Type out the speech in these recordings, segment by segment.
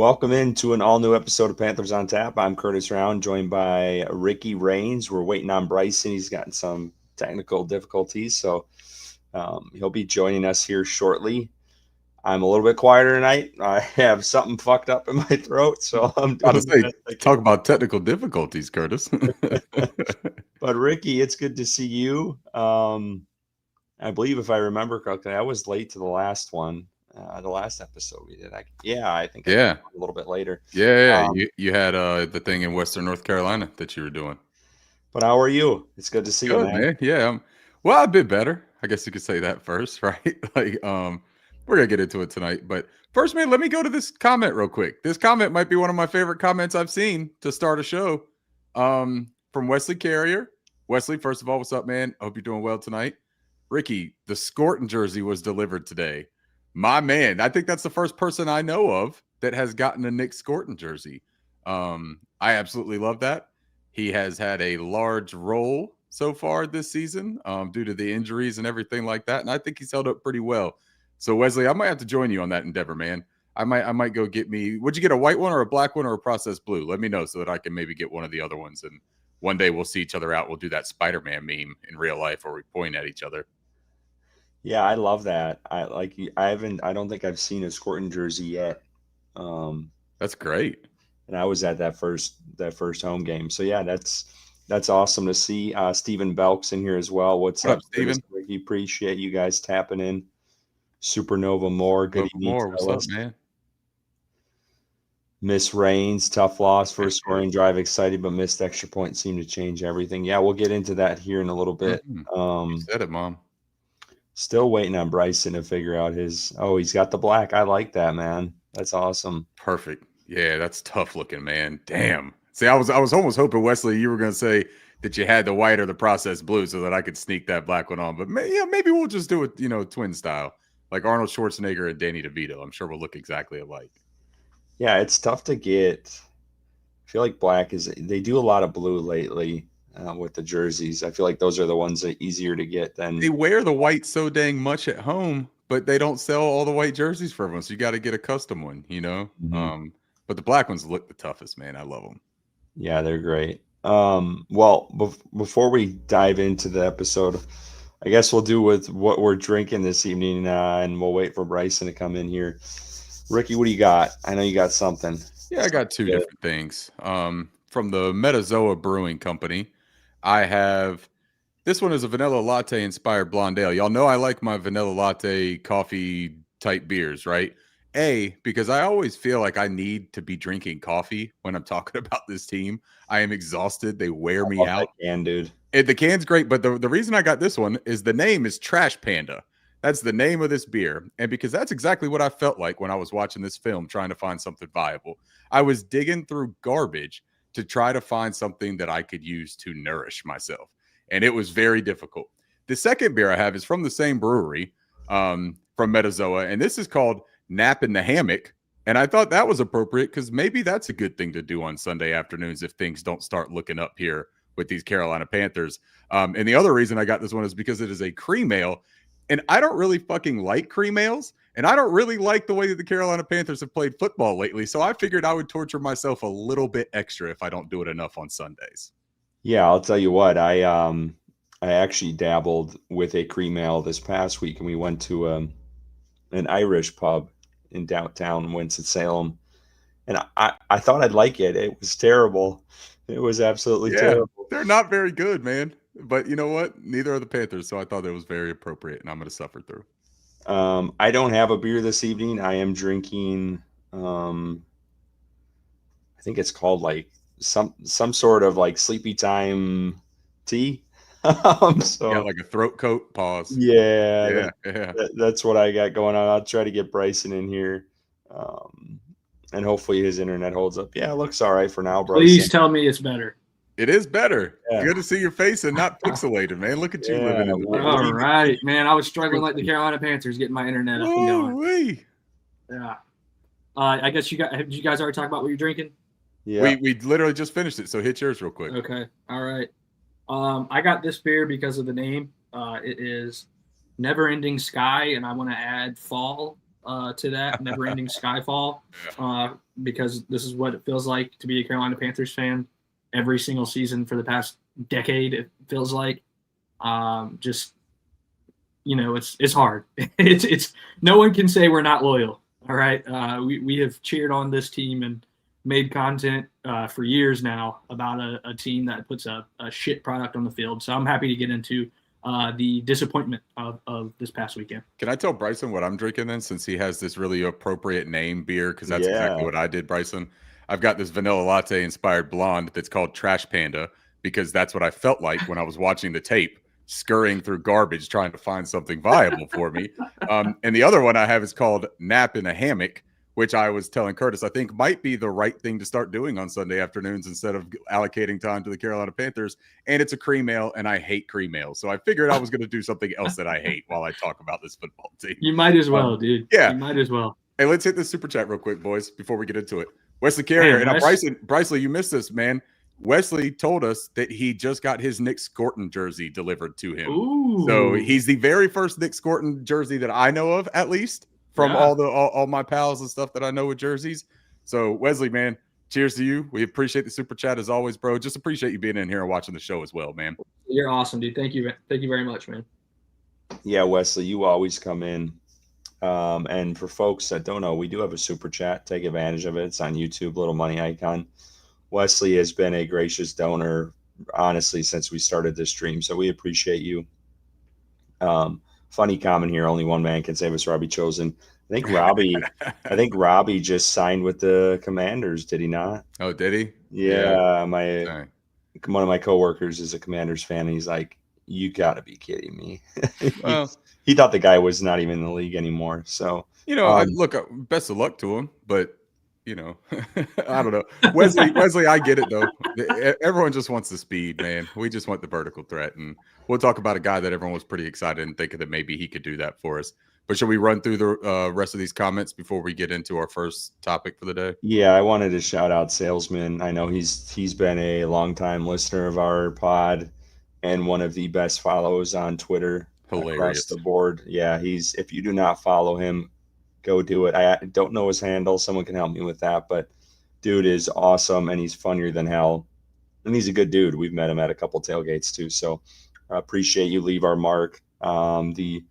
Welcome into an all-new episode of Panthers on Tap. I'm Curtis Round, joined by Ricky Rains. We're waiting on Bryson. He's gotten some technical difficulties, so he'll be joining us here shortly. I'm a little bit quieter tonight. I have something fucked up in my throat, so I'm About to doing the say, best I talk can. about technical difficulties, Curtis. But Ricky, it's good to see you. I believe if I remember correctly, I was late to the last one. The last episode we did. I think I Yeah. a little bit later. Yeah. Um, You had the thing in Western North Carolina that you were doing. but how are you? It's good to see you, Good, man. man. Yeah. Well, a bit better. I guess you could say that first, right? We're gonna get into it tonight. But first, man, let me go to this comment real quick. This comment might be one of my favorite comments I've seen to start a show. From Wesley Carrier. Wesley, first of all, what's up, man? I hope you're doing well tonight. Ricky, the Scorton jersey was delivered today. My man, I think that's the first person I know of that has gotten a Nick Scorton jersey. I absolutely love that. He has had a large role so far this season due to the injuries and everything like that, and I think he's held up pretty well. So Wesley, I might have to join you on that endeavor, man. I might go get me. Would you get a white one or a black one or a processed blue? Let me know so that I can maybe get one of the other ones. And one day we'll see each other out. We'll do that Spider-Man meme in real life where we point at each other. Yeah, I love that. I don't think I've seen a Scorton jersey yet. That's great. And I was at that first home game. So yeah, that's awesome to see. Stephen Belk's in here as well. What's What up, up, Steven? Ricky? Appreciate you guys tapping in. Supernova Moore, good evening, More. What's up, fellas. man? Miss Rains, tough loss, Hey, first scoring drive, excited, but missed extra point seemed to change everything. Yeah, we'll get into that here in a little bit. You said it, Mom. Still waiting on Bryson to figure out his. Oh, he's got the black. I like that, man. That's awesome. Perfect. Yeah, that's tough looking, man. Damn. See, I was almost hoping, Wesley, you were going to say that you had the white or the processed blue so that I could sneak that black one on. But maybe we'll just do it, twin style, like Arnold Schwarzenegger and Danny DeVito. I'm sure we'll look exactly alike. Yeah, it's tough to get. I feel like black is. They do a lot of blue lately with the jerseys. I feel like those are the ones that are easier to get They than. wear the white so dang much at home, but they don't sell all the white jerseys for everyone. So you got to get a custom one. Mhm. But the black ones look the toughest, man. I love them. Yeah, they're great. Well, before we dive into the episode, I guess we'll do with what we're drinking this evening, and we'll wait for Bryson to come in here. Ricky, what do you got? I know you got something. Yeah, I got two Good. different things. From the Metazoa Brewing Company, I have this one is a vanilla latte inspired blonde ale. Y'all know I like my vanilla latte coffee type beers, right? Because I always feel like I need to be drinking coffee when I'm talking about this team. I am exhausted. They wear I me love that out. can, dude. The can's great, but the reason I got this one is the name is Trash Panda. That's the name of this beer. And because that's exactly what I felt like when I was watching this film, trying to find something viable. I was digging through garbage to try to find something that I could use to nourish myself. And it was very difficult. The second beer I have is from the same brewery, from Metazoa, and this is called Nap in the Hammock. And I thought that was appropriate because maybe that's a good thing to do on Sunday afternoons if things don't start looking up here with these Carolina Panthers. And the other reason I got this one is because it is a cream ale. And I don't really fucking like cream ales. And I don't really like the way that the Carolina Panthers have played football lately. So I figured I would torture myself a little bit extra if I don't do it enough on Sundays. Yeah, I'll tell you what. I actually dabbled with a cream ale this past week, and we went to an Irish pub in downtown Winston-Salem, and I thought I'd like it. It was terrible. It was absolutely Yeah, terrible. they're not very good, man. But you know what? Neither are the Panthers. So I thought it was very appropriate, and I'm going to suffer through. I don't have a beer this evening. I am drinking. I think it's called like some sort of like sleepy time tea. Yeah, So like a throat coat. Pause. yeah, Yeah, yeah. that's what I got going on. I'll try to get Bryson in here, um, and hopefully his internet holds up. Yeah, it looks all right for now, Please Bryson. tell me it's better. It is better. Yeah. Good to see your face and not pixelated, man. Look at you Yeah, living in the well, All right, man. I was struggling like the Carolina Panthers getting my internet up and going. Woo-wee. Yeah. I guess did you guys already talk about what you're drinking? Yeah, We literally just finished it, so hit yours real quick. Okay. All right. I got this beer because of the name. It is Never Ending Sky, and I want to add fall to that never-ending skyfall, because this is what it feels like to be a Carolina Panthers fan every single season for the past decade. It feels like, just it's hard. It's no one can say we're not loyal. All right, we have cheered on this team and made content for years now about a team that puts a shit product on the field. So I'm happy to get into the disappointment of this past weekend. Can I tell Bryson what I'm drinking then, since he has this really appropriate name beer? Because that's exactly what I did, Bryson. I've got this vanilla latte inspired blonde that's called Trash Panda, because that's what I felt like when I was watching the tape, scurrying through garbage trying to find something viable for me. And the other one I have is called Nap in a Hammock, which I was telling Curtis I think might be the right thing to start doing on Sunday afternoons instead of allocating time to the Carolina Panthers. And it's a cream ale, and I hate cream ale. So I figured I was going to do something else that I hate while I talk about this football team. You might as well, dude. Yeah. You might as well. Hey, let's hit the super chat real quick, boys, before we get into it. Wesley Carrier. Man, and Bryson, you missed this, man. Wesley told us that he just got his Nick Scorton jersey delivered to him. Ooh. So he's the very first Nick Scorton jersey that I know of, at least, from all my pals and stuff that I know with jerseys. So Wesley, man, cheers to you. We appreciate the super chat as always, bro. Just appreciate you being in here and watching the show as well, man. You're awesome, dude. Thank you very much, man. Yeah, Wesley, you always come in. And for folks that don't know, we do have a super chat. Take advantage of it. It's on YouTube, little money icon. Wesley has been a gracious donor, honestly, since we started this stream. So we appreciate you. Funny comment here. Only one man can save us, Robbie Chosen. I think Robbie just signed with the Commanders. Did he not? Oh, did he? Yeah. One of my coworkers is a Commanders fan. And he's like, you gotta be kidding me. Well, he thought the guy was not even in the league anymore. So, look, best of luck to him, but I don't know. Wesley, I get it though. Everyone just wants the speed, man. We just want the vertical threat. And we'll talk about a guy that everyone was pretty excited and thinking that maybe he could do that for us. But should we run through the rest of these comments before we get into our first topic for the day? Yeah, I wanted to shout out Salesman. I know he's been a longtime listener of our pod and one of the best follows on Twitter. Hilarious. Across the board. Yeah, if you do not follow him, go do it. I don't know his handle. Someone can help me with that, but dude is awesome and he's funnier than hell. And he's a good dude. We've met him at a couple tailgates too. So I appreciate you. Leave our mark. The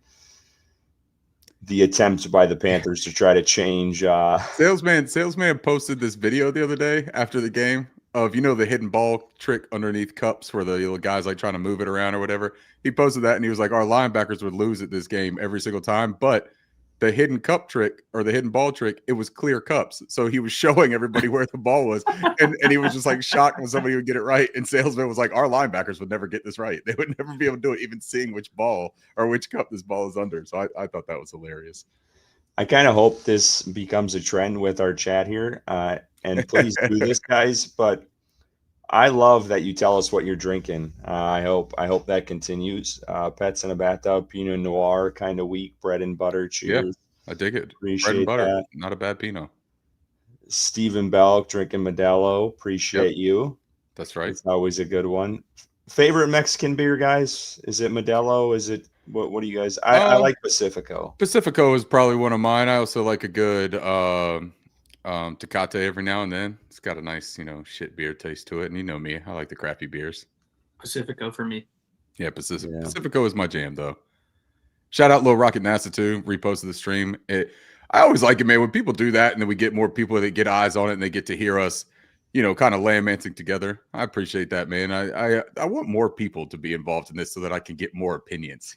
attempt by the Panthers to try to change. Salesman posted this video the other day after the game of, the hidden ball trick underneath cups where the little guys like trying to move it around or whatever. He posted that and he was like, our linebackers would lose at this game every single time, but the hidden cup trick or the hidden ball trick, it was clear cups. So he was showing everybody where the ball was. And he was just like shocked when somebody would get it right. And Salesman was like, our linebackers would never get this right. They would never be able to do it, even seeing which ball or which cup this ball is under. So I thought that was hilarious. I kind of hope this becomes a trend with our chat here. And please do this, guys. But I love that you tell us what you're drinking. I hope that continues. Pets in a bathtub, Pinot Noir, kind of weak, bread and butter. Cheers. Yeah, I dig it. Appreciate bread and butter, that. not a bad Pinot. Stephen Belk drinking Modelo. Appreciate you. That's right. It's always a good one. Favorite Mexican beer, guys? Is it Modelo? Is it what do you guys? I like Pacifico. Pacifico is probably one of mine. I also like a good Tecate every now and then. It's got a nice, shit beer taste to it. And you know me, I like the crappy beers. Pacifico for me. Yeah, Pacifico is my jam, though. Shout out Lil Rocket NASA, too. Reposted the stream. I always like it, man, when people do that and then we get more people that get eyes on it and they get to hear us, kind of lambasting together. I appreciate that, man. I want more people to be involved in this so that I can get more opinions.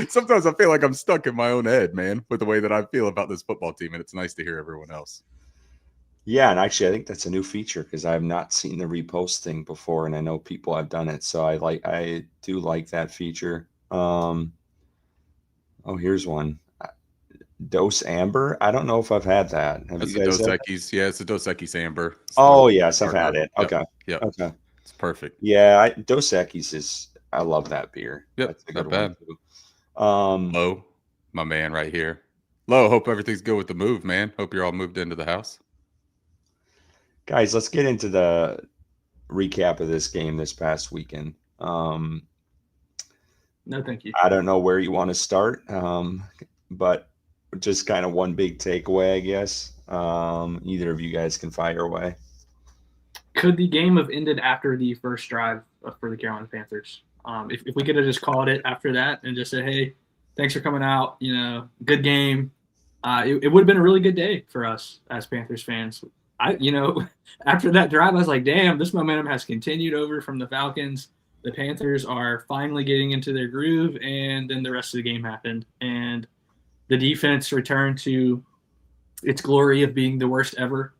Sometimes I feel like I'm stuck in my own head, man, with the way that I feel about this football team. And it's nice to hear everyone else. Yeah, and actually, I think that's a new feature because I have not seen the repost thing before, and I know people have done it. So I do like that feature. Here's one. Dos Amber. I don't know if I've had that. That's you guys Dos Equis. Yeah, it's a Dos Equis Amber. Yes, I've had it. Okay. Yeah. Okay. It's perfect. Yeah, Dos Equis is. I love that beer. Yep. That's a good not bad. One too. Lo, my man, right here. Lo, hope everything's good with the move, man. Hope you're all moved into the house. Guys, let's get into the recap of this game this past weekend. No, thank you. I don't know where you want to start, but just kind of one big takeaway, I guess. Either of you guys can fire away. Could the game have ended after the first drive for the Carolina Panthers? If we could have just called it after that and just said, hey, thanks for coming out, good game. It would have been a really good day for us as Panthers fans. After that drive, I was like, damn, this momentum has continued over from the Falcons. The Panthers are finally getting into their groove, and then the rest of the game happened. And the defense returned to its glory of being the worst ever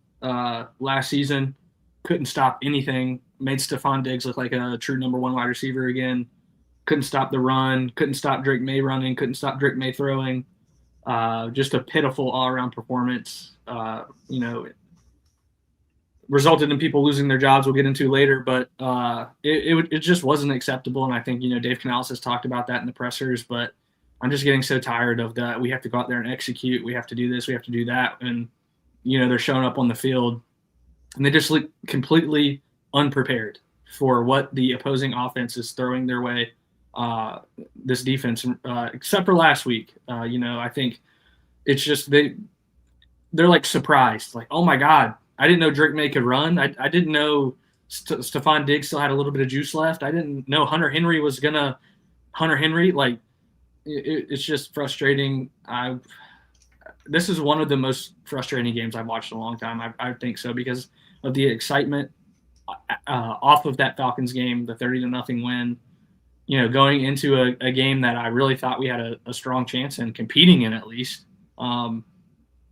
last season. Couldn't stop anything. Made Stephon Diggs look like a true number one wide receiver again. Couldn't stop the run. Couldn't stop Drake May running. Couldn't stop Drake May throwing. Just a pitiful all-around performance. Resulted in people losing their jobs. We'll get into later, but it just wasn't acceptable. And I think Dave Canales has talked about that in the pressers. But I'm just getting so tired of that. We have to go out there and execute. We have to do this. We have to do that. And they're showing up on the field, and they just look completely unprepared for what the opposing offense is throwing their way. This defense, except for last week, I think it's just they're like surprised, like, oh my God, I didn't know Drake May could run. I didn't know Stephon Diggs still had a little bit of juice left. I didn't know Hunter Henry was gonna Hunter Henry. Like, it's just frustrating. This is one of the most frustrating games I've watched in a long time. I think so, because of the excitement off of that Falcons game, the 30-0 win. Going into a game that I really thought we had a strong chance in competing in, at least. I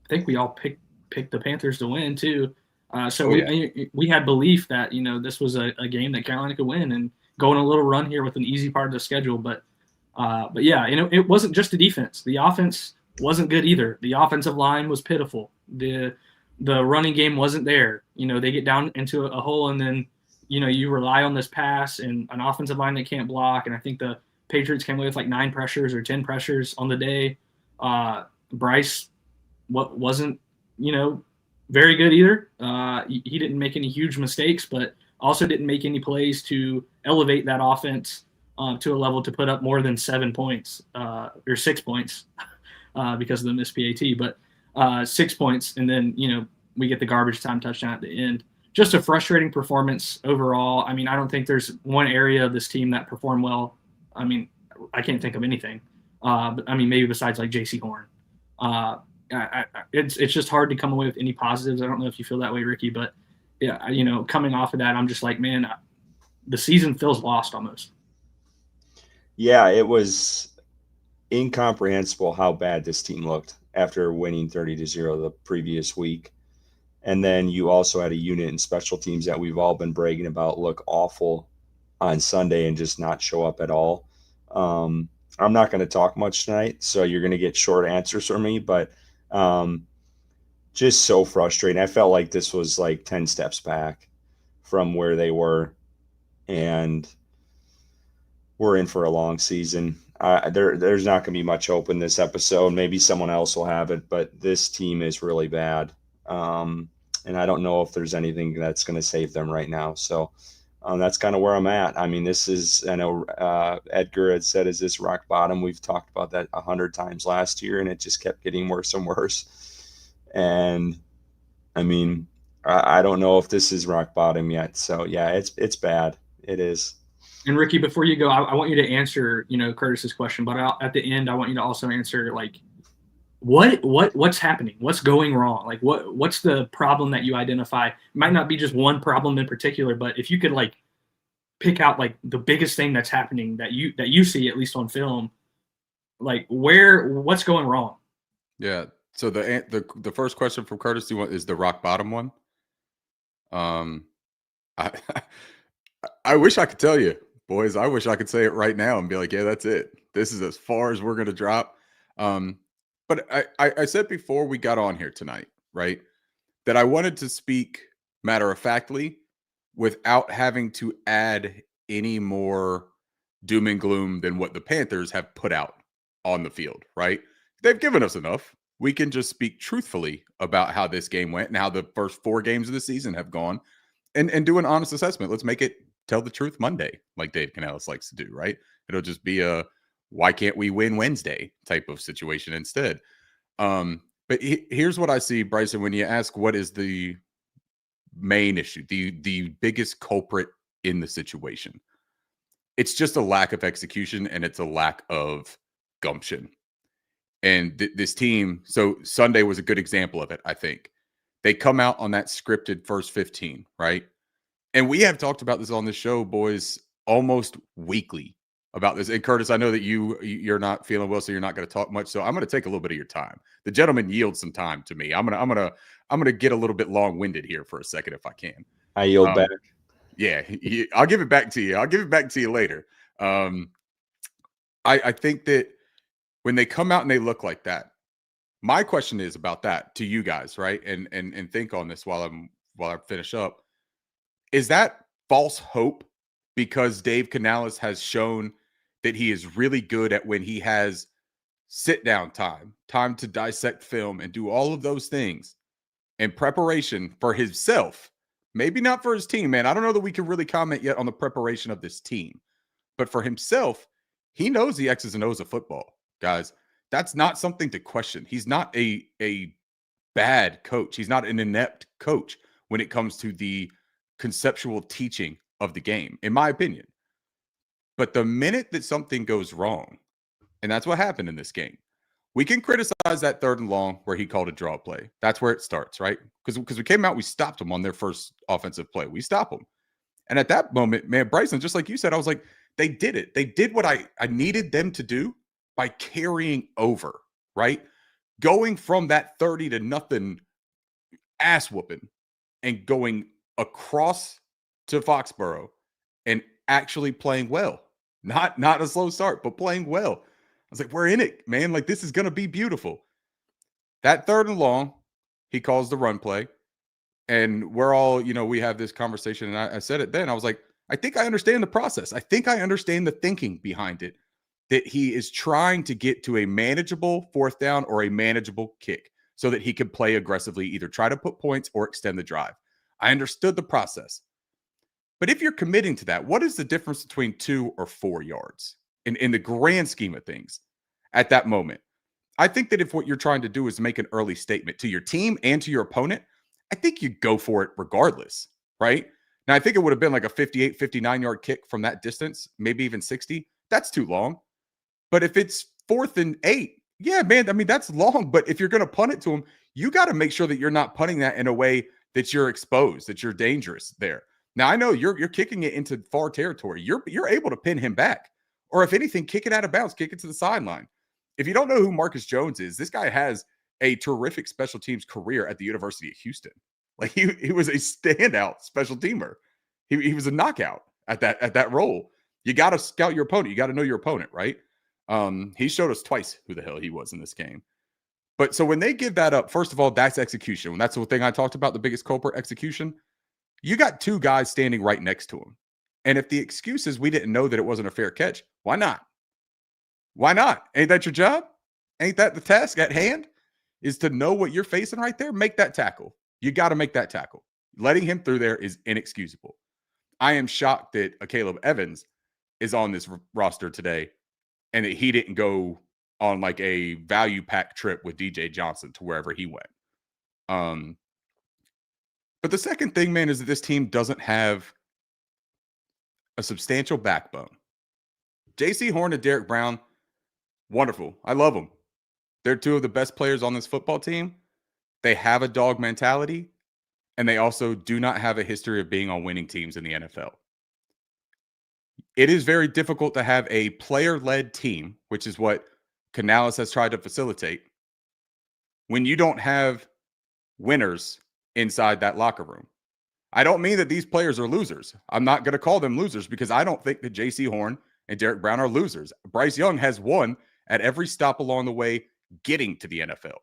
think we all picked the Panthers to win too. We had belief that this was a game that Carolina could win and go on a little run here with an easy part of the schedule. But yeah, it wasn't just the defense. The offense wasn't good either. The offensive line was pitiful. The running game wasn't there. They get down into a hole, and then you rely on this pass and an offensive line that can't block. And I think the Patriots came away with like 9 pressures or 10 pressures on the day. Bryce wasn't very good either. He didn't make any huge mistakes, but also didn't make any plays to elevate that offense to a level to put up more than 7 points or 6 points because of the missed PAT. But 6 points, and then we get the garbage time touchdown at the end. Just a frustrating performance overall. I mean, I don't think there's one area of this team that performed well. I mean, I can't think of anything. But I mean, maybe besides like J.C. Horn. It's just hard to come away with any positives. I don't know if you feel that way, Ricky, but yeah, coming off of that, I'm just like, man, the season feels lost almost. Yeah, it was incomprehensible how bad this team looked after winning 30-0 the previous week. And then you also had a unit in special teams that we've all been bragging about look awful on Sunday and just not show up at all. I'm not going to talk much tonight, so you're going to get short answers from me, but just so frustrating. I felt like this was like 10 steps back from where they were, and we're in for a long season. There's not going to be much hope in this episode. Maybe someone else will have it, but this team is really bad. And I don't know if there's anything that's going to save them right now. So that's kind of where I'm at. I mean, this is, I know Edgar had said, is this rock bottom? We've talked about that 100 times last year, and it just kept getting worse and worse. And I mean, I don't know if this is rock bottom yet. So yeah, it's bad. It is. And Ricky, before you go, I want you to answer, Curtis's question, but at the end, I want you to also answer like, what's happening? What's going wrong? Like what's the problem that you identify? It might not be just one problem in particular, but if you could like pick out like the biggest thing that's happening that you see, at least on film, like what's going wrong? Yeah. So the first question from Curtis is the rock bottom one. I wish I could tell you, boys. I wish I could say it right now and be like, yeah, that's it. This is as far as we're going to drop. But I said before we got on here tonight, right, that I wanted to speak matter-of-factly without having to add any more doom and gloom than what the Panthers have put out on the field, right? They've given us enough. We can just speak truthfully about how this game went and how the first 4 games of the season have gone and do an honest assessment. Let's make it tell the truth Monday, like Dave Canales likes to do, right? It'll just be a why can't we win Wednesday type of situation instead. But here's what I see, Bryson, when you ask what is the main issue, the biggest culprit in the situation. It's just a lack of execution and it's a lack of gumption. And this team, so Sunday was a good example of it, I think. They come out on that scripted first 15, right? And we have talked about this on the show, boys, almost weekly about this. And Curtis, I know that you're not feeling well, so you're not going to talk much. So I'm going to take a little bit of your time. The gentleman yields some time to me. I'm gonna get a little bit long-winded here for a second if I can. I yield back. Yeah, I'll give it back to you. I'll give it back to you later. I think that when they come out and they look like that, my question is about that to you guys, right? And think on this while I finish up. Is that false hope because Dave Canales has shown that he is really good at when he has sit down time to dissect film and do all of those things in preparation for himself? Maybe not for his team, man. I don't know that we can really comment yet on the preparation of this team. But for himself, he knows the X's and O's of football, guys. That's not something to question. He's not a bad coach. He's not an inept coach when it comes to the conceptual teaching of the game, in my opinion. But the minute that something goes wrong, and that's what happened in this game, we can criticize that 3rd and long where he called a draw play. That's where it starts, right? Because we came out, we stopped them on their first offensive play. We stopped them. And at that moment, man, Bryson, just like you said, I was like, they did it. They did what I needed them to do by carrying over, right? Going from that 30-0 ass whooping and going across to Foxborough and actually playing well. Not a slow start, but playing well. I was like, we're in it, man. Like, this is going to be beautiful. That 3rd and long, he calls the run play. And we're all, we have this conversation. And I said it then. I was like, I think I understand the process. I think I understand the thinking behind it, that he is trying to get to a manageable 4th down or a manageable kick so that he can play aggressively, either try to put points or extend the drive. I understood the process. But if you're committing to that, what is the difference between 2 or 4 yards in the grand scheme of things at that moment? I think that if what you're trying to do is make an early statement to your team and to your opponent, I think you go for it regardless, right? Now, I think it would have been like a 58, 59-yard kick from that distance, maybe even 60. That's too long. But if it's 4th and 8, yeah, man, I mean, that's long. But if you're going to punt it to him, you got to make sure that you're not punting that in a way that you're exposed, that you're dangerous there. Now, I know you're kicking it into far territory. You're able to pin him back. Or if anything, kick it out of bounds, kick it to the sideline. If you don't know who Marcus Jones is, this guy has a terrific special teams career at the University of Houston. Like he was a standout special teamer. He was a knockout at that role. You got to scout your opponent. You got to know your opponent, right? He showed us twice who the hell he was in this game. But so when they give that up, first of all, that's execution. When that's the thing I talked about, the biggest culprit, execution. You got 2 guys standing right next to him. And if the excuse is we didn't know that it wasn't a fair catch, why not? Why not? Ain't that your job? Ain't that the task at hand? Is to know what you're facing right there? Make that tackle. You got to make that tackle. Letting him through there is inexcusable. I am shocked that a Caleb Evans is on this roster today and that he didn't go on like a value pack trip with DJ Johnson to wherever he went. But the second thing, man, is that this team doesn't have a substantial backbone. J.C. Horn and Derek Brown, wonderful. I love them. They're 2 of the best players on this football team. They have a dog mentality, and they also do not have a history of being on winning teams in the NFL. It is very difficult to have a player-led team, which is what Canales has tried to facilitate, when you don't have winners inside that locker room. I don't mean that these players are losers. I'm not going to call them losers because I don't think that J.C. Horn and Derek Brown are losers. Bryce Young has won at every stop along the way getting to the NFL.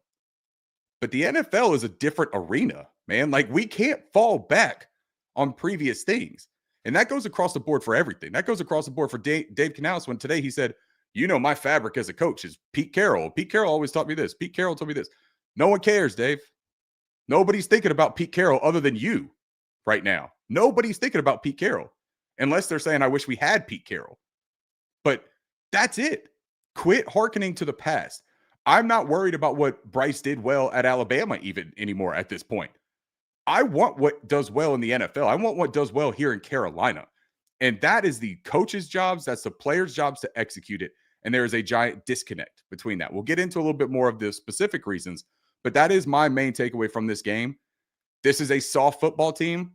But the NFL is a different arena, man. Like, we can't fall back on previous things. And that goes across the board for everything. That goes across the board for Dave Canales when today he said, my fabric as a coach is Pete Carroll. Pete Carroll always taught me this. Pete Carroll told me this. No one cares, Dave. Nobody's thinking about Pete Carroll other than you right now. Nobody's thinking about Pete Carroll unless they're saying, I wish we had Pete Carroll. But that's it. Quit hearkening to the past. I'm not worried about what Bryce did well at Alabama even anymore at this point. I want what does well in the NFL. I want what does well here in Carolina. And that is the coach's jobs. That's the players' jobs to execute it. And there is a giant disconnect between that. We'll get into a little bit more of the specific reasons, but that is my main takeaway from this game. This is a soft football team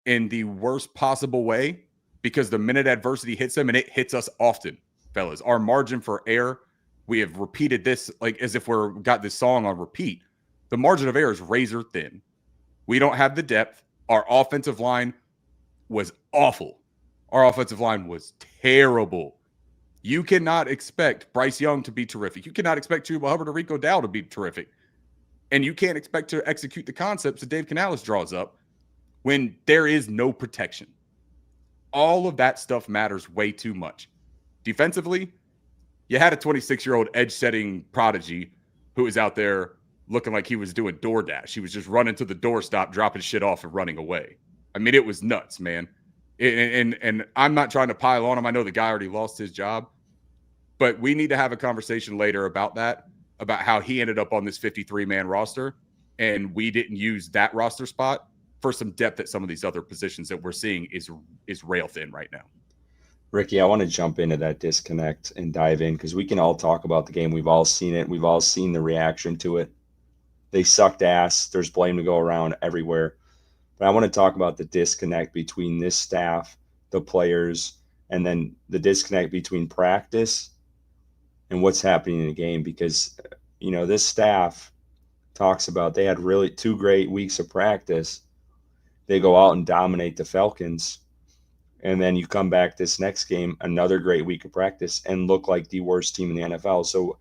in the worst possible way, because the minute adversity hits them, and it hits us often, fellas, our margin for error, we have repeated this like as if we're got this song on repeat. The margin of error is razor thin. We don't have the depth. Our offensive line was awful. Our offensive line was terrible. You cannot expect Bryce Young to be terrific. You cannot expect Chuba Hubbard or Rico Dow to be terrific. And you can't expect to execute the concepts that Dave Canales draws up when there is no protection. All of that stuff matters way too much. Defensively, you had a 26-year-old edge-setting prodigy who was out there looking like he was doing DoorDash. He was just running to the doorstop, dropping shit off, and running away. I mean, it was nuts, man. And I'm not trying to pile on him. I know the guy already lost his job. But we need to have a conversation later about that, about how he ended up on this 53-man roster, and we didn't use that roster spot for some depth at some of these other positions that we're seeing is rail thin right now. Ricky, I want to jump into that disconnect and dive in, because we can all talk about the game. We've all seen it. We've all seen the reaction to it. They sucked ass. There's blame to go around everywhere. But I want to talk about the disconnect between this staff, the players, and then the disconnect between practice and what's happening in the game. Because, you know, this staff talks about they had really 2 great weeks of practice. They go out and dominate the Falcons. And then you come back this next game, another great week of practice, and look like the worst team in the NFL. So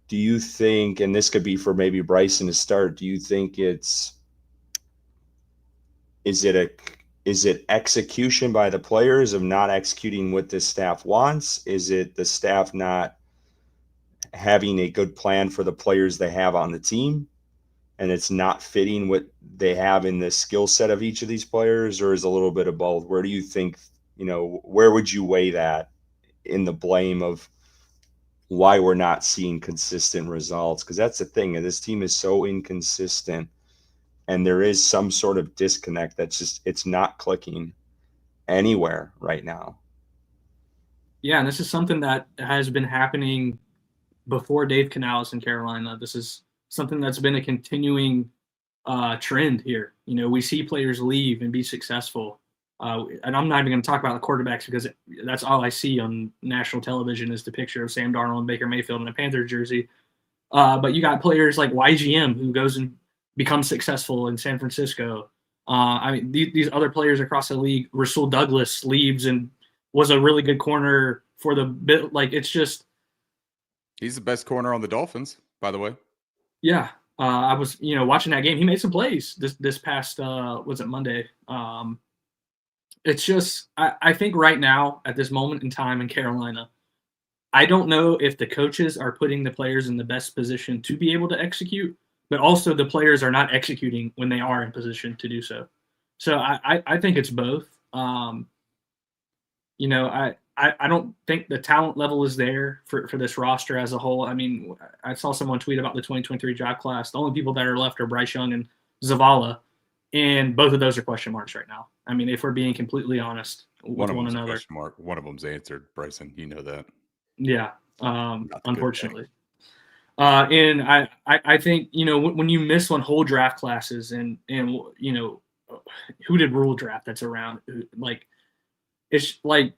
do you think, and this could be for maybe Bryson to start, do you think is it execution by the players of not executing what this staff wants? Is it the staff not having a good plan for the players they have on the team, and it's not fitting what they have in the skill set of each of these players, or is a little bit of both? Where do you think, where would you weigh that in the blame of why we're not seeing consistent results? Because that's the thing. This team is so inconsistent, and there is some sort of disconnect that's just, it's not clicking anywhere right now. Yeah, and this is something that has been happening before Dave Canales in Carolina. This is something that's been a continuing trend here. We see players leave and be successful. And I'm not even going to talk about the quarterbacks, because that's all I see on national television is the picture of Sam Darnold and Baker Mayfield in a Panthers jersey. But you got players like YGM, who goes and becomes successful in San Francisco. These other players across the league, Rasul Douglas leaves and was a really good corner for the bit. Like, it's just, he's the best corner on the Dolphins, by the way. Yeah. I was, watching that game. He made some plays this past, was it Monday? It's just, I think right now, at this moment in time in Carolina, I don't know if the coaches are putting the players in the best position to be able to execute, but also the players are not executing when they are in position to do so. So I think it's both. I don't think the talent level is there for this roster as a whole. I mean, I saw someone tweet about the 2023 draft class. The only people that are left are Bryce Young and Zavala, and both of those are question marks right now. I mean, if we're being completely honest with one another. Question mark. One of them's answered, Bryson. You know that. Yeah, unfortunately. And I think, when you miss on whole draft classes and who did rule draft that's around, like, it's like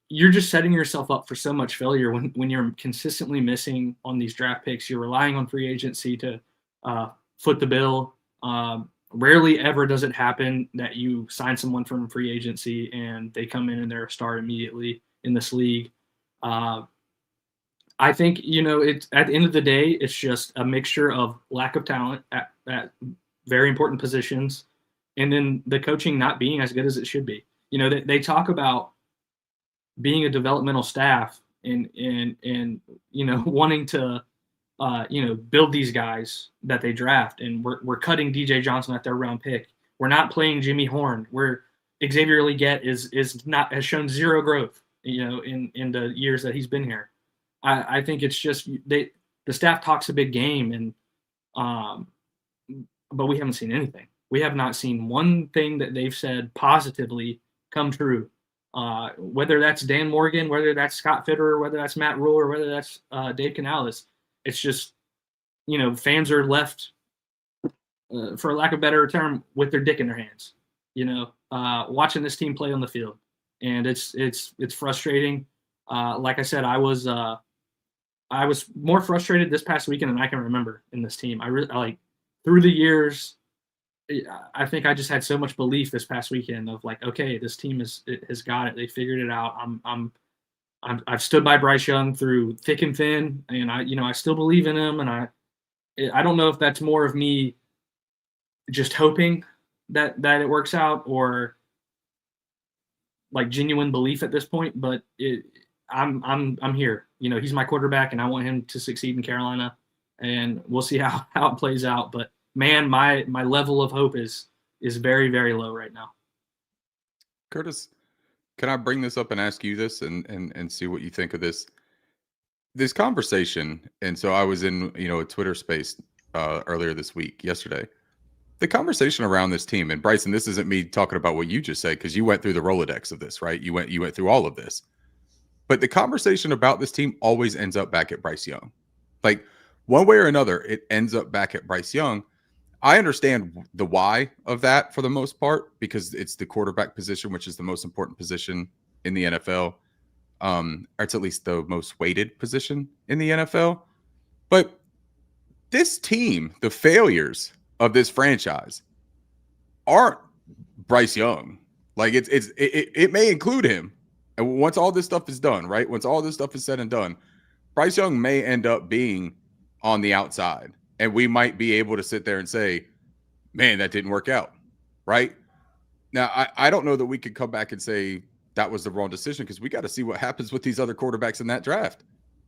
you're just setting yourself up for so much failure when you're consistently missing on these draft picks. You're relying on free agency to foot the bill. Rarely ever does it happen that you sign someone from free agency and they come in and they're a star immediately in this league. I think, it's at the end of the day, it's just a mixture of lack of talent at very important positions, and then the coaching not being as good as it should be. They talk about being a developmental staff and wanting to, build these guys that they draft. And we're cutting DJ Johnson at their round pick. We're not playing Jimmy Horn. Xavier Legette has shown zero growth, in the years that he's been here. I think it's just the staff talks a big game, and but we haven't seen anything. We have not seen one thing that they've said positively come true. Whether that's Dan Morgan, whether that's Scott Fitterer, whether that's Matt Rule, or whether that's Dave Canales, it's just, fans are left, for lack of a better term, with their dick in their hands, watching this team play on the field. And it's frustrating. Like I said, I was more frustrated this past weekend than I can remember in this team. I like, through the years, I think I just had so much belief this past weekend of like, okay, this team has got it. They figured it out. I've stood by Bryce Young through thick and thin, and I still believe in him. And I don't know if that's more of me just hoping that it works out, or like genuine belief at this point. But I'm here. He's my quarterback, and I want him to succeed in Carolina, and we'll see how it plays out. But man, my level of hope is very, very low right now. Curtis, can I bring this up and ask you this and see what you think of this conversation? And so I was in, a Twitter space earlier this week, yesterday. The conversation around this team, and Bryson, this isn't me talking about what you just said, because you went through the Rolodex of this, right? You went through all of this. But the conversation about this team always ends up back at Bryce Young. Like, one way or another, it ends up back at Bryce Young. I understand the why of that for the most part, because it's the quarterback position, which is the most important position in the NFL. Or it's at least the most weighted position in the NFL. But this team, the failures of this franchise, aren't Bryce Young. Like, it may include him. And once all this stuff is done, right? Once all this stuff is said and done, Bryce Young may end up being on the outside. And we might be able to sit there and say, man, that didn't work out, right? Now, I don't know that we could come back and say that was the wrong decision, because we got to see what happens with these other quarterbacks in that draft.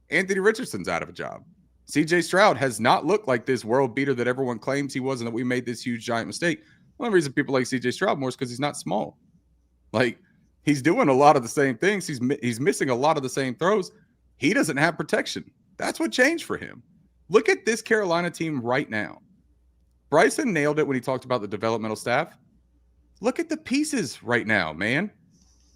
Anthony Richardson's out of a job. C.J. Stroud has not looked like this world beater that everyone claims he was, and that we made this huge, giant mistake. One reason people like C.J. Stroud more is because he's not small. Like, he's doing a lot of the same things. He's missing a lot of the same throws. He doesn't have protection. That's what changed for him. Look at this Carolina team right now. Bryson nailed it when he talked about the developmental staff. Look at the pieces right now, man.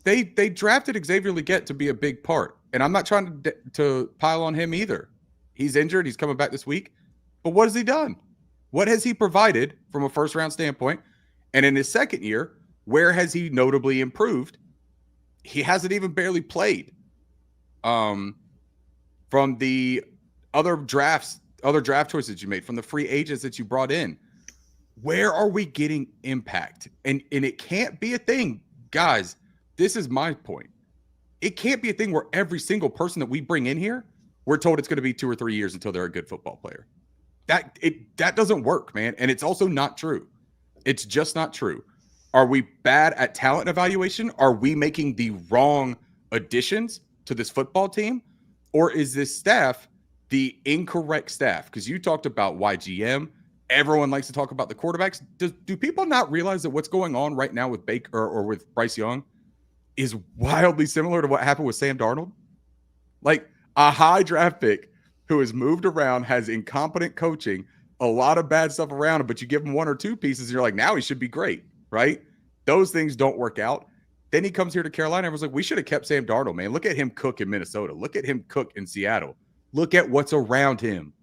They drafted Xavier Legette to be a big part. And I'm not trying to pile on him either. He's injured. He's coming back this week. But what has he done? What has he provided from a first-round standpoint? And in his second year, where has he notably improved? He hasn't even barely played. From the other draft choices you made, from the free agents that you brought in, where are we getting impact? And it can't be a thing, guys. This is my point. It can't be a thing where every single person that we bring in here, we're told it's going to be 2 or 3 years until they're a good football player. That doesn't work, man. And it's also not true. It's just not true. Are we bad at talent evaluation? Are we making the wrong additions to this football team? Or is this staff the incorrect staff? Because you talked about YGM. Everyone likes to talk about the quarterbacks. Do people not realize that what's going on right now with Baker or with Bryce Young is wildly similar to what happened with Sam Darnold? Like, a high draft pick who has moved around, has incompetent coaching, a lot of bad stuff around him, but you give him 1 or 2 pieces, and you're like, now he should be great, right? Those things don't work out. Then he comes here to Carolina. Everyone's like, we should have kept Sam Darnold, man. Look at him cook in Minnesota. Look at him cook in Seattle. Look at what's around him.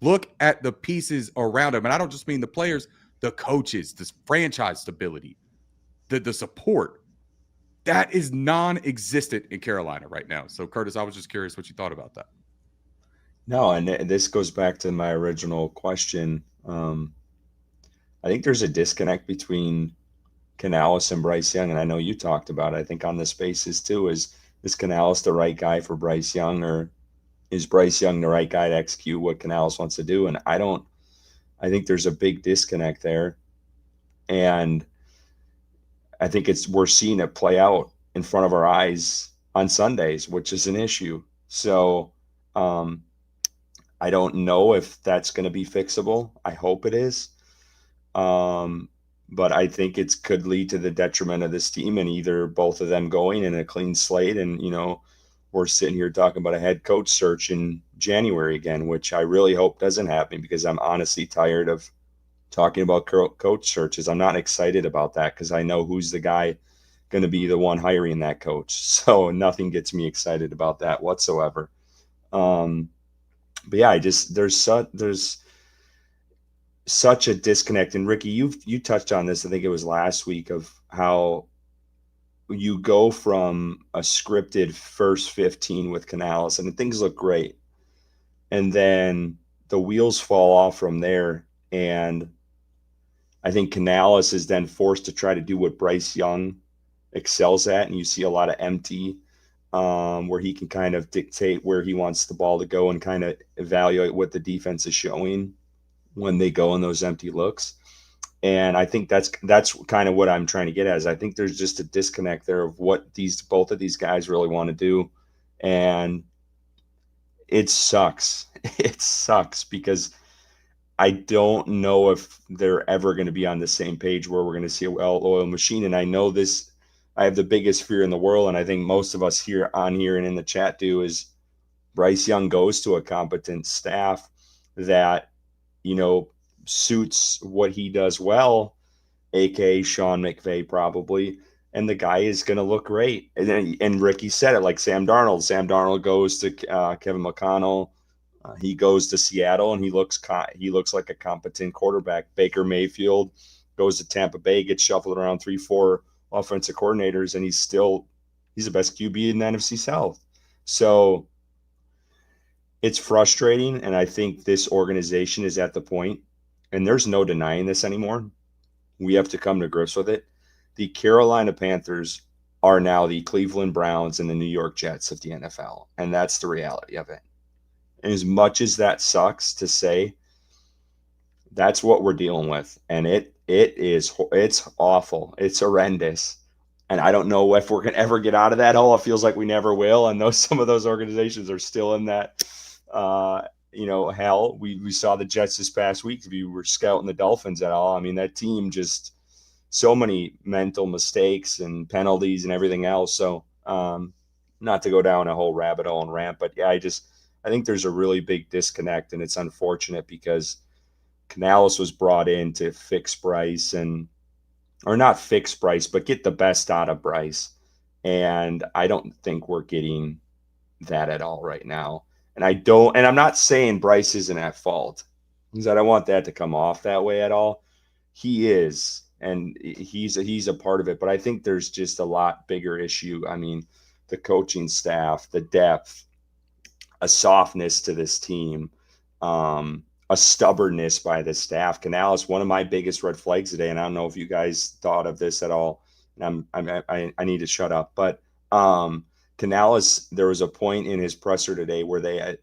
Look at the pieces around him. And I don't just mean the players, the coaches, this franchise stability, the support. That is non-existent in Carolina right now. So, Curtis, I was just curious what you thought about that. No, and this goes back to my original question. I think there's a disconnect between Canales and Bryce Young, and I know you talked about it, I think, on the spaces too. Is Canales the right guy for Bryce Young, or is Bryce Young the right guy to execute what Canales wants to do? And I think there's a big disconnect there. And I think we're seeing it play out in front of our eyes on Sundays, which is an issue. So I don't know if that's going to be fixable. I hope it is. But I think it could lead to the detriment of this team, and either both of them going in a clean slate. And, we're sitting here talking about a head coach search in January again, which I really hope doesn't happen because I'm honestly tired of talking about coach searches. I'm not excited about that because I know who's the guy going to be the one hiring that coach. So nothing gets me excited about that whatsoever. But yeah, there's such a disconnect. And Ricky, you touched on this. I think it was last week, of how you go from a scripted first 15 with Canales and things look great, and then the wheels fall off from there. And I think Canales is then forced to try to do what Bryce Young excels at, and you see a lot of empty, where he can kind of dictate where he wants the ball to go and kind of evaluate what the defense is showing when they go in those empty looks. And I think that's kind of what I'm trying to get at, is I think there's just a disconnect there of what both of these guys really want to do. And it sucks. It sucks because I don't know if they're ever going to be on the same page where we're going to see a well-oiled machine. And I know this, I have the biggest fear in the world, and I think most of us here and in the chat do, is Bryce Young goes to a competent staff that, suits what he does well, aka Sean McVay probably, and the guy is going to look great. And Ricky said it, like Sam Darnold. Sam Darnold goes to Kevin McConnell. He goes to Seattle, and he looks like a competent quarterback. Baker Mayfield goes to Tampa Bay, gets shuffled around 3-4 offensive coordinators, and he's the best QB in the NFC South. So it's frustrating, and I think this organization is at the point, and there's no denying this anymore. We have to come to grips with it. The Carolina Panthers are now the Cleveland Browns and the New York Jets of the NFL, and that's the reality of it. And as much as that sucks to say, that's what we're dealing with. And it's awful. It's horrendous. And I don't know if we're going to ever get out of that hole. It feels like we never will. And some of those organizations are still in that, hell. We saw the Jets this past week. If you were scouting the Dolphins at all, I mean, that team just so many mental mistakes and penalties and everything else. So not to go down a whole rabbit hole and rant, but yeah, I think there's a really big disconnect, and it's unfortunate because Canales was brought in to fix Bryce, or not fix Bryce, but get the best out of Bryce. And I don't think we're getting that at all right now. And I'm not saying Bryce isn't at fault, because I don't want that to come off that way at all. He is, and he's a part of it, but I think there's just a lot bigger issue. I mean, the coaching staff, the depth, a softness to this team, a stubbornness by the staff. Canales, one of my biggest red flags today, and I don't know if you guys thought of this at all, and I need to shut up, but Canales, there was a point in his presser today where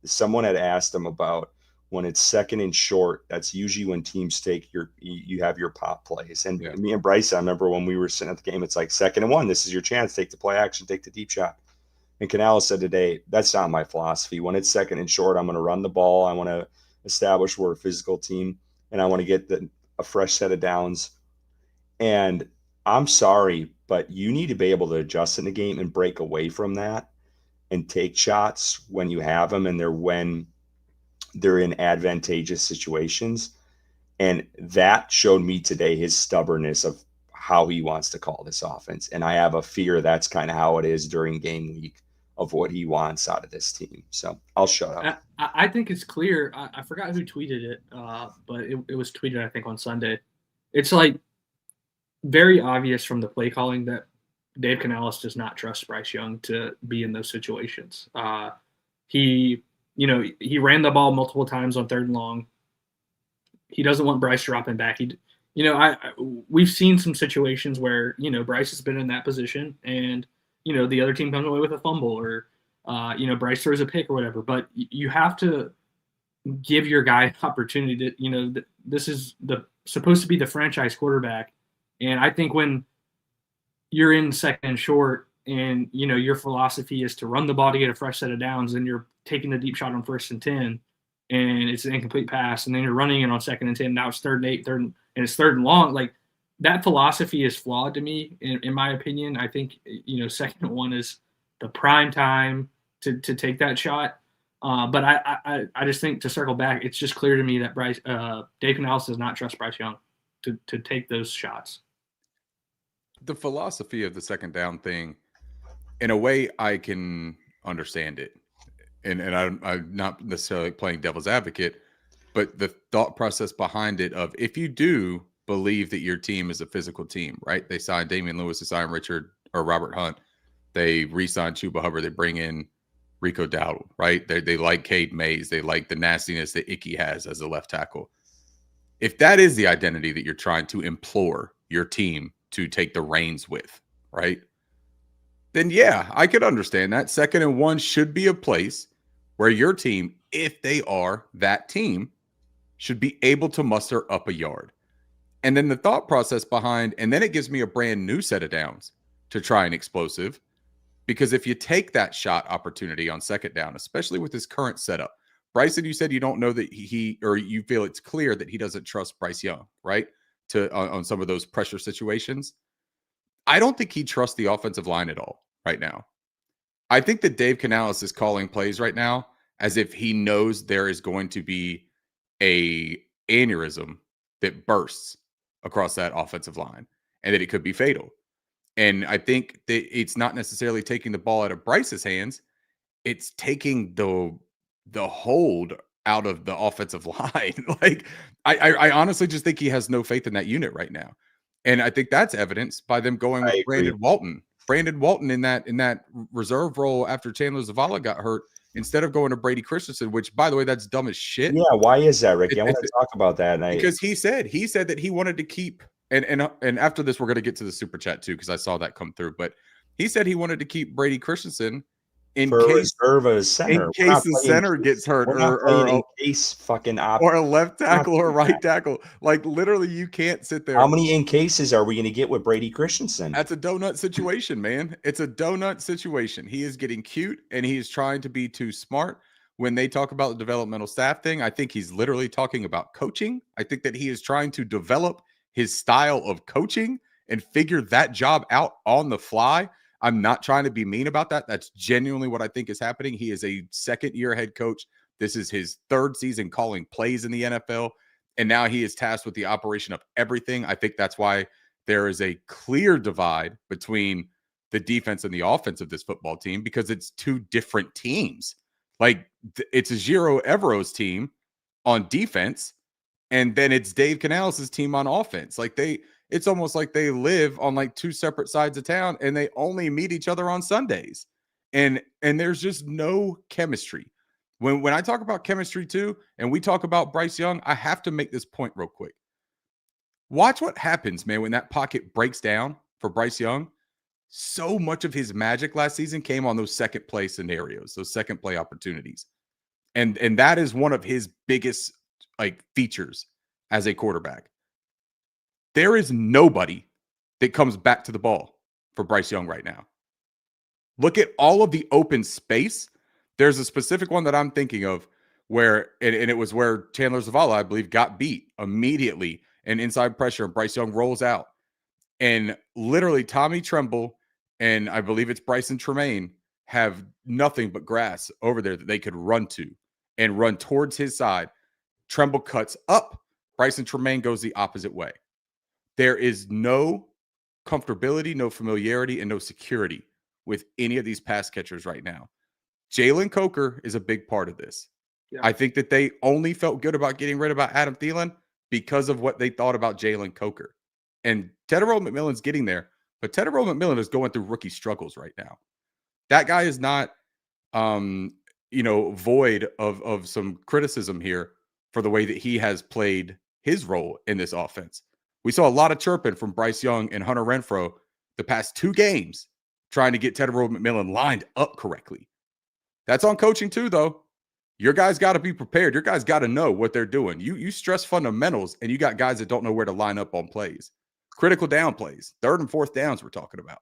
someone had asked him about, when it's second and short, that's usually when teams you have your pop plays. And me and Bryce, I remember when we were sitting at the game, it's like 2nd and 1, this is your chance, take the play action, take the deep shot. And Canales said today, that's not my philosophy. When it's second and short, I'm going to run the ball. I want to establish we're a physical team, and I want to get a fresh set of downs. And I'm sorry, but you need to be able to adjust in the game and break away from that and take shots when you have them, and when they're in advantageous situations. And that showed me today his stubbornness of how he wants to call this offense. And I have a fear that's kind of how it is during game week, of what he wants out of this team. So I'll shut up. I think it's clear. I forgot who tweeted it, but it was tweeted, I think, on Sunday. It's like very obvious from the play calling that Dave Canales does not trust Bryce Young to be in those situations. He ran the ball multiple times on 3rd and long. He doesn't want Bryce dropping back. We've seen some situations where, Bryce has been in that position, and the other team comes away with a fumble, or Bryce throws a pick or whatever. But you have to give your guy an opportunity to, this is supposed to be the franchise quarterback. And I think when you're in second and short, and your philosophy is to run the ball to get a fresh set of downs, and you're taking the deep shot on 1st and 10, and it's an incomplete pass, and then you're running it on 2nd and 10. Now it's 3rd and 8, and it's 3rd and long. Like, that philosophy is flawed to me, in my opinion. I think 2nd and 1 is the prime time to take that shot. But I just think, to circle back, it's just clear to me that Dave Canales does not trust Bryce Young to take those shots. The philosophy of the second down thing, in a way, I can understand it. And I'm not necessarily playing devil's advocate, but the thought process behind it of, if you do believe that your team is a physical team, right? They signed Damian Lewis, they signed Robert Hunt, they re-signed Chuba Hubbard, they bring in Rico Dowdle, right? They like Cade Mays, they like the nastiness that Icky has as a left tackle. If that is the identity that you're trying to implore your team to take the reins with, right? Then yeah, I could understand that. 2nd and 1 should be a place where your team, if they are that team, should be able to muster up a yard. And then the thought process behind, and then it gives me a brand new set of downs to try an explosive. Because if you take that shot opportunity on 2nd down, especially with his current setup, Bryson, you said you don't know that or you feel it's clear that he doesn't trust Bryce Young, right? On some of those pressure situations. I don't think he trusts the offensive line at all right now. I think that Dave Canales is calling plays right now as if he knows there is going to be a aneurysm that bursts across that offensive line and that it could be fatal. And I think that it's not necessarily taking the ball out of Bryce's hands. It's taking the hold out of the offensive line. Like, I honestly just think he has no faith in that unit right now. And I think that's evidenced by them going with Brandon Walton. Brandon Walton in that reserve role after Chandler Zavala got hurt, instead of going to Brady Christensen, which, by the way, that's dumb as shit. Yeah, why is that, Ricky? I want to talk about that. Because he said that he wanted to keep, and after this, we're going to get to the super chat too, because I saw that come through. But he said he wanted to keep Brady Christensen in case the center gets hurt, or in case fucking or a left tackle or a right tackle. Like, literally, you can't sit there. How many in cases are we going to get with Brady Christensen? That's a donut situation, man. It's a donut situation. He is getting cute and he is trying to be too smart. When they talk about the developmental staff thing, I think he's literally talking about coaching. I think that he is trying to develop his style of coaching and figure that job out on the fly. I'm not trying to be mean about that. That's genuinely what I think is happening. He is a second-year head coach. This is his 3rd season calling plays in the NFL, and now he is tasked with the operation of everything. I think that's why there is a clear divide between the defense and the offense of this football team, because it's 2 different teams. Like, it's a Giro Evero's team on defense, and then it's Dave Canales' team on offense. Like, it's almost like they live on like 2 separate sides of town and they only meet each other on Sundays. And there's just no chemistry. When I talk about chemistry too, and we talk about Bryce Young, I have to make this point real quick. Watch what happens, man, when that pocket breaks down for Bryce Young. So much of his magic last season came on those second play scenarios, those second play opportunities. And that is one of his biggest like features as a quarterback. There is nobody that comes back to the ball for Bryce Young right now. Look at all of the open space. There's a specific one that I'm thinking of where, and it was where Chandler Zavala, I believe, got beat immediately and inside pressure, and Bryce Young rolls out. And literally Tommy Tremble and I believe it's Bryson Tremaine have nothing but grass over there that they could run to and run towards his side. Tremble cuts up. Bryson Tremaine goes the opposite way. There is no comfortability, no familiarity, and no security with any of these pass catchers right now. Jalen Coker is a big part of this. Yeah. I think that they only felt good about getting rid of Adam Thielen because of what they thought about Jalen Coker. And Tetairoa McMillan's getting there, but Tetairoa McMillan is going through rookie struggles right now. That guy is not, void of some criticism here for the way that he has played his role in this offense. We saw a lot of chirping from Bryce Young and Hunter Renfrow the past 2 games trying to get Tetairoa McMillan lined up correctly. That's on coaching too, though. Your guys got to be prepared. Your guys got to know what they're doing. You stress fundamentals, and you got guys that don't know where to line up on plays. Critical down plays, 3rd and 4th downs we're talking about.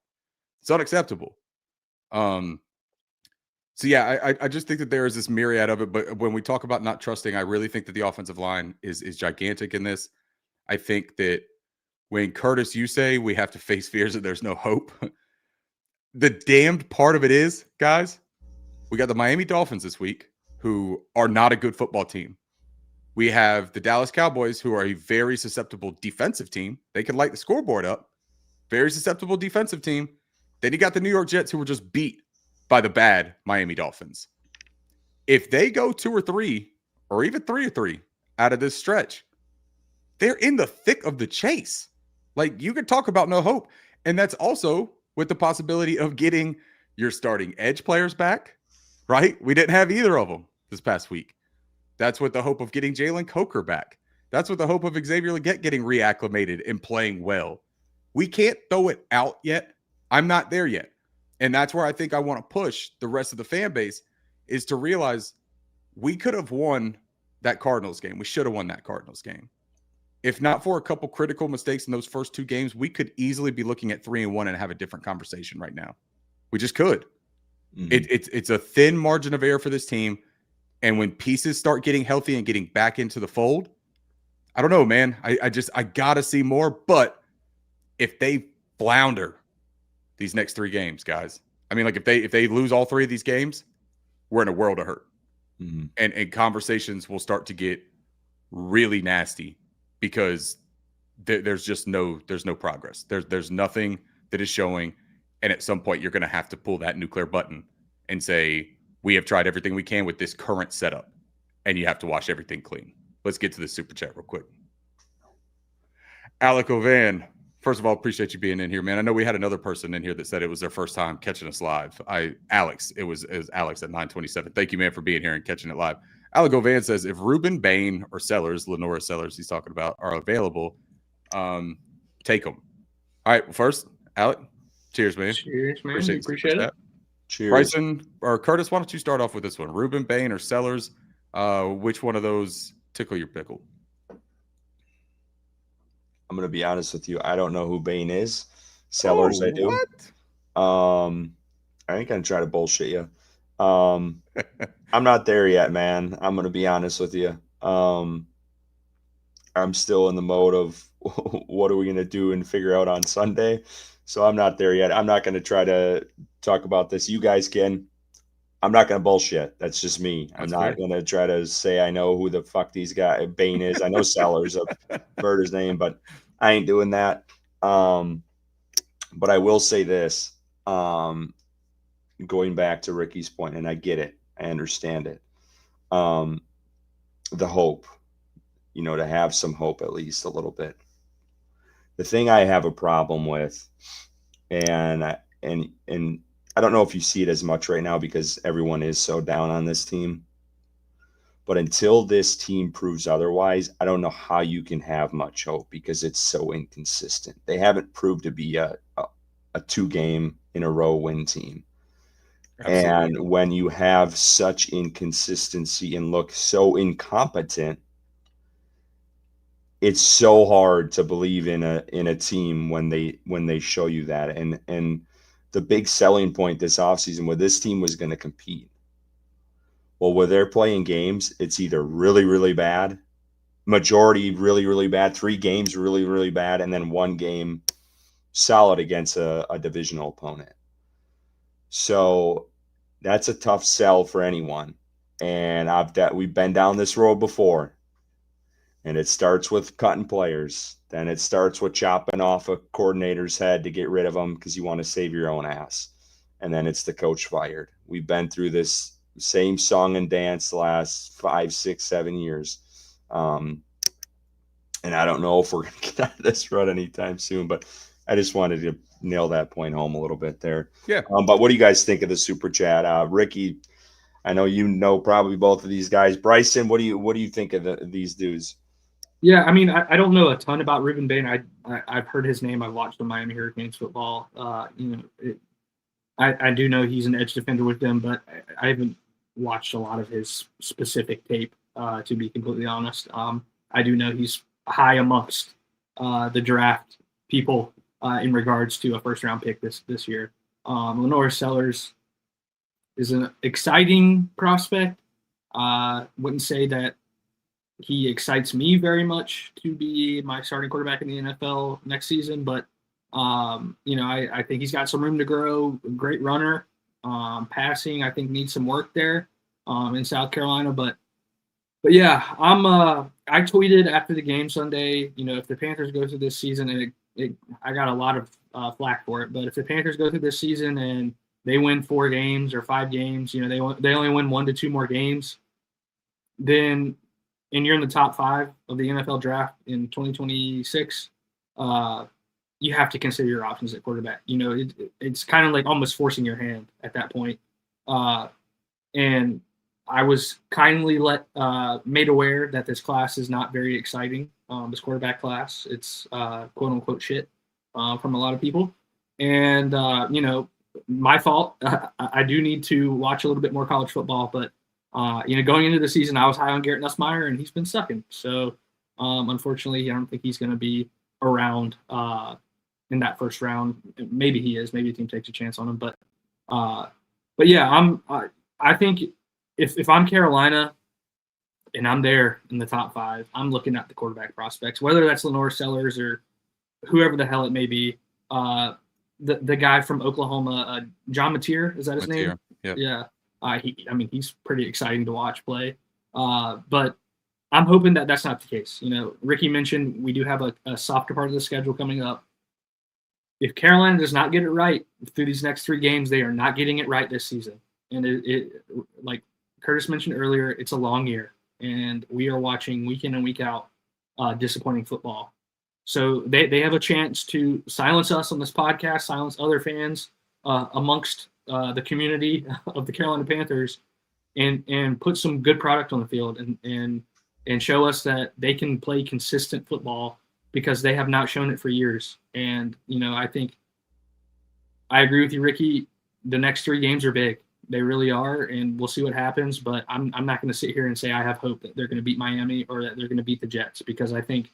It's unacceptable. So, yeah, I just think that there is this myriad of it. But when we talk about not trusting, I really think that the offensive line is gigantic in this. I think that when Curtis, you say we have to face fears that there's no hope, the damned part of it is, guys, we got the Miami Dolphins this week, who are not a good football team. We have the Dallas Cowboys, who are a very susceptible defensive team. They can light the scoreboard up. Very susceptible defensive team. Then you got the New York Jets, who were just beat by the bad Miami Dolphins. If they go 2-3, or even 3-3 out of this stretch, they're in the thick of the chase. Like, you could talk about no hope. And that's also with the possibility of getting your starting edge players back, right? We didn't have either of them this past week. That's with the hope of getting Jalen Coker back. That's with the hope of Xavier Legette getting reacclimated and playing well. We can't throw it out yet. I'm not there yet. And that's where I think I want to push the rest of the fan base, is to realize we could have won that Cardinals game. We should have won that Cardinals game. If not for a couple critical mistakes in those first two games, we could easily be looking at 3-1 and have a different conversation right now. We just could. Mm-hmm. It's a thin margin of error for this team. And when pieces start getting healthy and getting back into the fold, I don't know, man. I got to see more. But if they flounder these next three games, guys, I mean, like if they lose all three of these games, we're in a world of hurt. Mm-hmm. And conversations will start to get really nasty, because there's just no progress. There's nothing that is showing. And at some point, you're going to have to pull that nuclear button and say, we have tried everything we can with this current setup, and you have to wash everything clean. Let's get to the super chat real quick. Alec Ovan, first of all, appreciate you being in here, man. I know we had another person in here that said it was their first time catching us live. It was Alex at 927. Thank you, man, for being here and catching it live. Alec Ovan says, if Ruben Bain or Sellers, Lenora Sellers he's talking about, are available, take them. All right, well, first, Alec, cheers, man. Cheers, man. Appreciate it. Cheers. Bryson or Curtis, why don't you start off with this one? Ruben Bain or Sellers, which one of those tickle your pickle? I'm going to be honest with you. I don't know who Bain is. Sellers, I do. What? I ain't going to try to bullshit you. I'm not there yet, man. I'm going to be honest with you. I'm still in the mode of what are we going to do and figure out on Sunday. So I'm not there yet. I'm not going to try to talk about this. You guys can. I'm not going to bullshit. That's just me. I'm not going to try to say I know who the fuck these guys Bain is. I know Sellers. I've heard his name, but I ain't doing that. But I will say this. Going back to Ricky's point, and I get it. I understand it. The hope, to have some hope at least a little bit. The thing I have a problem with, and I don't know if you see it as much right now because everyone is so down on this team. But until this team proves otherwise, I don't know how you can have much hope because it's so inconsistent. They haven't proved to be a 2-game in a row win team. Absolutely. And when you have such inconsistency and look so incompetent, it's so hard to believe in a team when they show you that. And the big selling point this offseason where this team was going to compete. Well, where they're playing games, it's either really, really bad, majority really, really bad, 3 games really, really bad, and then 1 game solid against a divisional opponent. So that's a tough sell for anyone. And we've been down this road before. And it starts with cutting players. Then it starts with chopping off a coordinator's head to get rid of them because you want to save your own ass. And then it's the coach fired. We've been through this same song and dance the last 5, 6, 7 years. And I don't know if we're going to get out of this run anytime soon, but I just wanted to nail that point home a little bit there. Yeah. But what do you guys think of the super chat? Ricky, I know probably both of these guys. Bryson, what do you think of these dudes? Yeah, I mean, I don't know a ton about Ruben Bain. I've heard his name. I've watched the Miami Hurricanes football. I do know he's an edge defender with them, but I haven't watched a lot of his specific tape, to be completely honest. I do know he's high amongst the draft people in regards to a first-round pick this year. Lenora Sellers is an exciting prospect. Wouldn't say that he excites me very much to be my starting quarterback in the NFL next season, but I think he's got some room to grow. Great runner. Passing, I think, needs some work there. in South Carolina. But yeah, I tweeted after the game Sunday, if the Panthers go through this season, and I got a lot of flack for it, but if the Panthers go through this season and they win 4 games or 5 games, they only win 1 to 2 more games, then and you're in the top 5 of the NFL draft in 2026, you have to consider your options at quarterback. It's kind of like almost forcing your hand at that point. And I was kindly made aware that this class is not very exciting. This quarterback class, it's quote unquote shit from a lot of people. And, my fault. I do need to watch a little bit more college football, but going into the season, I was high on Garrett Nussmeier, and he's been sucking. So, unfortunately, I don't think he's going to be around in that first round. Maybe he is. Maybe a team takes a chance on him. But yeah, I think if I'm Carolina and I'm there in the top 5, I'm looking at the quarterback prospects, whether that's Lenore Sellers or whoever the hell it may be. The guy from Oklahoma, John Mateer, is that his name? Yep. Yeah. He's pretty exciting to watch play. But I'm hoping that that's not the case. Ricky mentioned we do have a softer part of the schedule coming up. If Carolina does not get it right through these next 3 games, they are not getting it right this season. And it like Curtis mentioned earlier, it's a long year, and we are watching week in and week out disappointing football. So they have a chance to silence us on this podcast, silence other fans amongst the community of the Carolina Panthers, and put some good product on the field and show us that they can play consistent football, because they have not shown it for years. And, I think I agree with you, Ricky. The next 3 games are big. They really are, and we'll see what happens. But I'm not going to sit here and say I have hope that they're going to beat Miami or that they're going to beat the Jets, because I think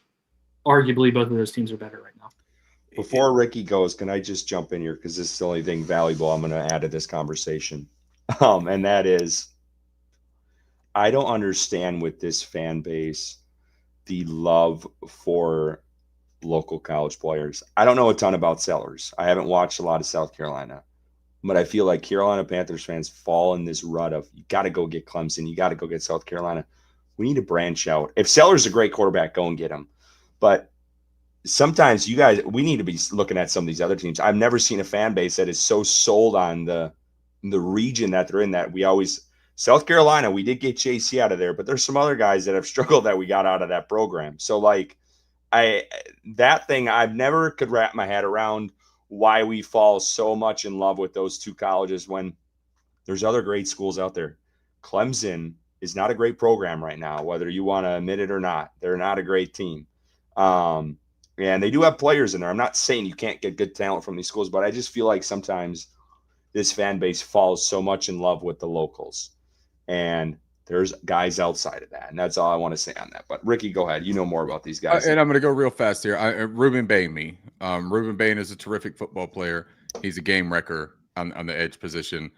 arguably both of those teams are better right now. Before Ricky goes, can I just jump in here, because this is the only thing valuable I'm going to add to this conversation, and that is, I don't understand with this fan base the love for local college players. I don't know a ton about Sellers. I haven't watched a lot of South Carolina, but I feel like Carolina Panthers fans fall in this rut of, you got to go get Clemson, you got to go get South Carolina. We need to branch out. If Sellers is a great quarterback, go and get him. But sometimes we need to be looking at some of these other teams. I've never seen a fan base that is so sold on the region that they're in, that we always, South Carolina, we did get JC out of there, but there's some other guys that have struggled that we got out of that program. So I've never could wrap my head around why we fall so much in love with those 2 colleges when there's other great schools out there. Clemson is not a great program right now, whether you want to admit it or not. They're not a great team. And they do have players in there. I'm not saying you can't get good talent from these schools, but I just feel like sometimes this fan base falls so much in love with the locals. And there's guys outside of that. And that's all I want to say on that. But Ricky, go ahead. You know more about these guys. And I'm going to go real fast here. Ruben Bain Ruben Bain is a terrific football player. He's a game wrecker on the edge position.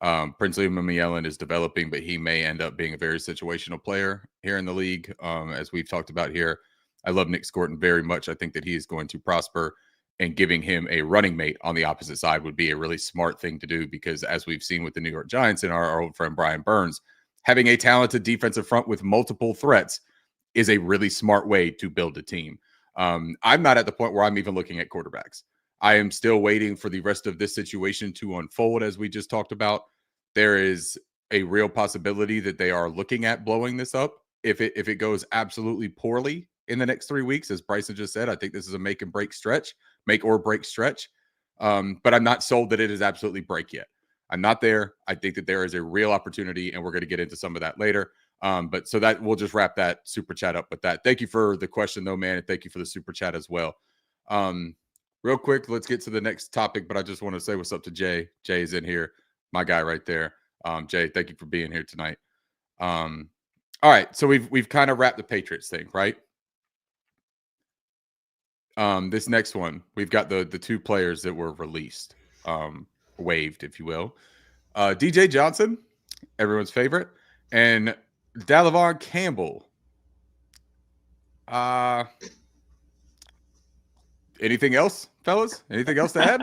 Princely Mamiellan is developing, but he may end up being a very situational player here in the league. As we've talked about here, I love Nick Scorton very much. I think that he is going to prosper, and giving him a running mate on the opposite side would be a really smart thing to do, because as we've seen with the New York Giants and our old friend Brian Burns, having a talented defensive front with multiple threats is a really smart way to build a team. I'm not at the point where I'm even looking at quarterbacks. I am still waiting for the rest of this situation to unfold, as we just talked about. There is a real possibility that they are looking at blowing this up. If it goes absolutely poorly in the next 3 weeks, as Bryson just said, I think this is a make or break stretch. But I'm not sold that it is absolutely break yet. I'm not there. I think that there is a real opportunity, and we're going to get into some of that later. But so that we'll just wrap that super chat up with that. Thank you for the question, though, man. And thank you for the super chat as well. Real quick, let's get to the next topic, but I just want to say what's up to Jay. Jay is in here, my guy right there. Jay, thank you for being here tonight. All right, so we've kind of wrapped the Patriots thing, right? This next one, we've got the 2 players that were released, waived, if you will. DJ Johnson, everyone's favorite, and Dallavon Campbell. Anything else, fellas? Anything else to add?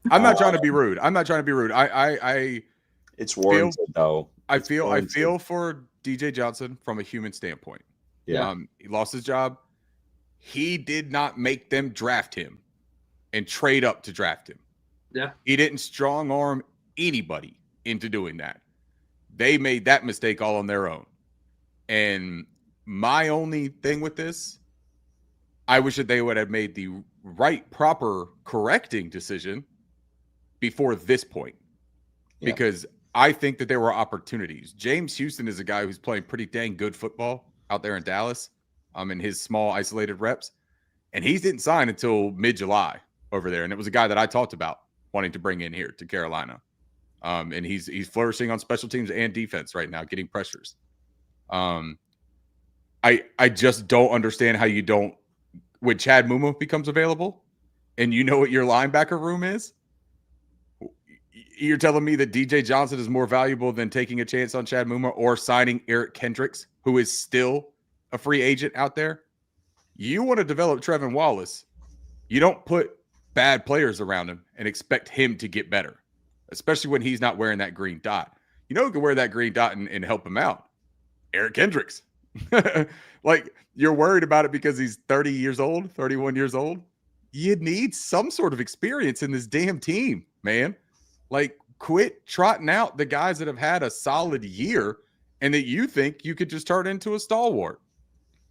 I'm not trying to be rude. I it's warranted, though. I feel for DJ Johnson from a human standpoint. Yeah. He lost his job. He did not make them draft him and trade up to draft him. Yeah. He didn't strong arm anybody into doing that. They made that mistake all on their own. And my only thing with this, I wish that they would have made the right, proper, correcting decision before this point. Yeah. Because I think that there were opportunities. James Houston is a guy who's playing pretty dang good football out there in Dallas, in his small, isolated reps. And he didn't sign until mid-July over there. And it was a guy that I talked about wanting to bring in here to Carolina. And he's flourishing on special teams and defense right now, getting pressures. I just don't understand how you don't, when Chad Muma becomes available and you know what your linebacker room is, you're telling me that DJ Johnson is more valuable than taking a chance on Chad Muma or signing Eric Kendricks, who is still a free agent out there? You want to develop Trevin Wallace. You don't put bad players around him and expect him to get better, especially when he's not wearing that green dot. You know who can wear that green dot and help him out? Eric Kendricks. Like, you're worried about it because he's 30 years old, 31 years old. You need some sort of experience in this damn team, man. Like, quit trotting out the guys that have had a solid year and that you think you could just turn into a stalwart.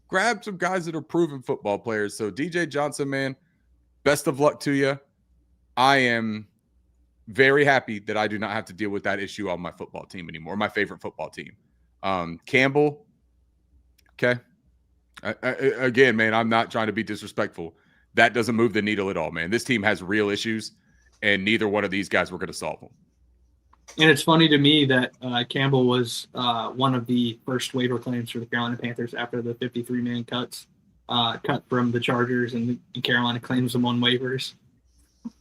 Grab some guys that are proven football players. So, DJ Johnson, man, best of luck to you. I am very happy that I do not have to deal with that issue on my football team anymore, my favorite football team. Campbell, okay. Again, man, I'm not trying to be disrespectful. That doesn't move the needle at all, man. This team has real issues, and neither one of these guys were going to solve them. And it's funny to me that Campbell was one of the first waiver claims for the Carolina Panthers after the 53-man cut from the Chargers, and Carolina claims them on waivers.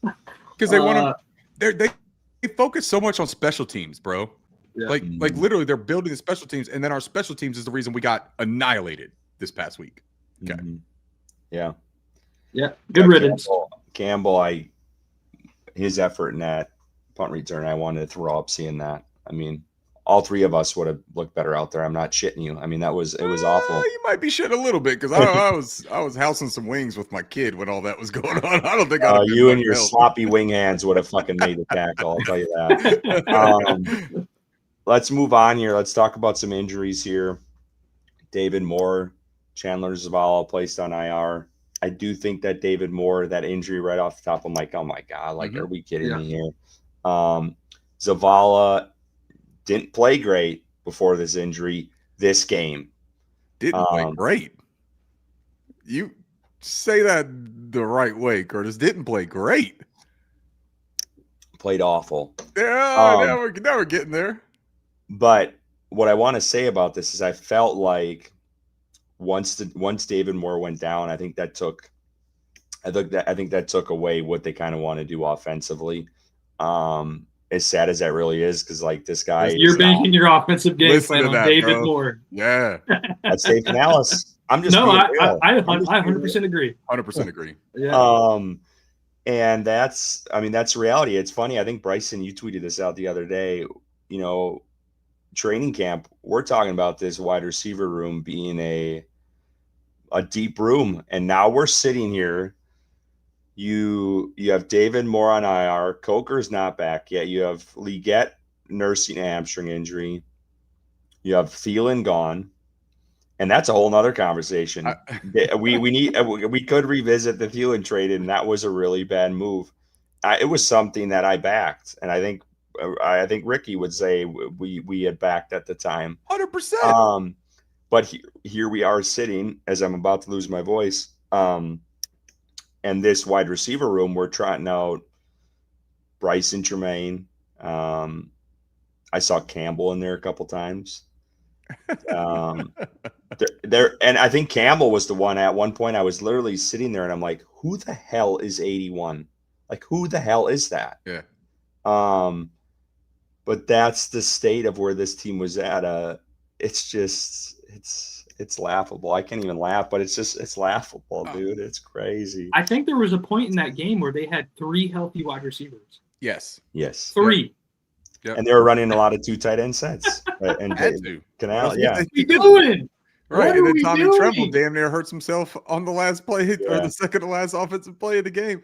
Because they want to – they focus so much on special teams, bro. Yeah. Like literally they're building the special teams, and then our special teams is the reason we got annihilated this past week. Okay. Mm-hmm. Yeah. Yeah. Good riddance. Campbell, his effort in that punt return, I wanted to throw up seeing that. I mean, all three of us would have looked better out there. I'm not shitting you. I mean, it was awful. You might be shitting a little bit because I was housing some wings with my kid when all that was going on. I don't think you and your sloppy wing hands would have fucking made the tackle. I'll tell you that. Let's move on here. Let's talk about some injuries here. David Moore, Chandler Zavala placed on IR. I do think that David Moore, that injury right off the top, I'm like, oh my God, like, are we kidding me here? Zavala didn't play great before this injury this game. Didn't play great. You say that the right way, Curtis. Didn't play great. Played awful. Yeah, now we're getting there. But what I want to say about this is I felt like once David Moore went down, I think that took away what they kind of want to do offensively. As sad as that really is, because like this guy, you're banking your offensive game plan on David Moore. Yeah, that's safe analysis. I'm just I 100% agree. 100% agree. Yeah. And that's reality. It's funny. I think Bryson, you tweeted this out the other day. You know, training camp, we're talking about this wide receiver room being a deep room, and now we're sitting here. You have David Moore on IR. Coker's not back yet. You have Leggett nursing a hamstring injury. You have Thielen gone, and that's a whole nother conversation. We could revisit the Thielen trade, and that was a really bad move. It was something that I backed, and I think Ricky would say we had backed at the time. 100%. But here we are sitting as I'm about to lose my voice. And this wide receiver room, we're trotting out Bryson Tremaine. I saw Campbell in there a couple times. There, and I think Campbell was the one. At one point, I was literally sitting there, and I'm like, "Who the hell is 81? Like, who the hell is that?" Yeah. But that's the state of where this team was at. It's laughable. I can't even laugh, but it's laughable, dude. It's crazy. I think there was a point in that game where they had 3 healthy wide receivers. Yes. 3. Yep. And they were running a lot of 2 tight end sets. And Had to. Canal, yeah. What are we doing? Right, What and are then we Tommy doing? Tremble damn near hurts himself on the last play or Yeah. the second to last offensive play of the game.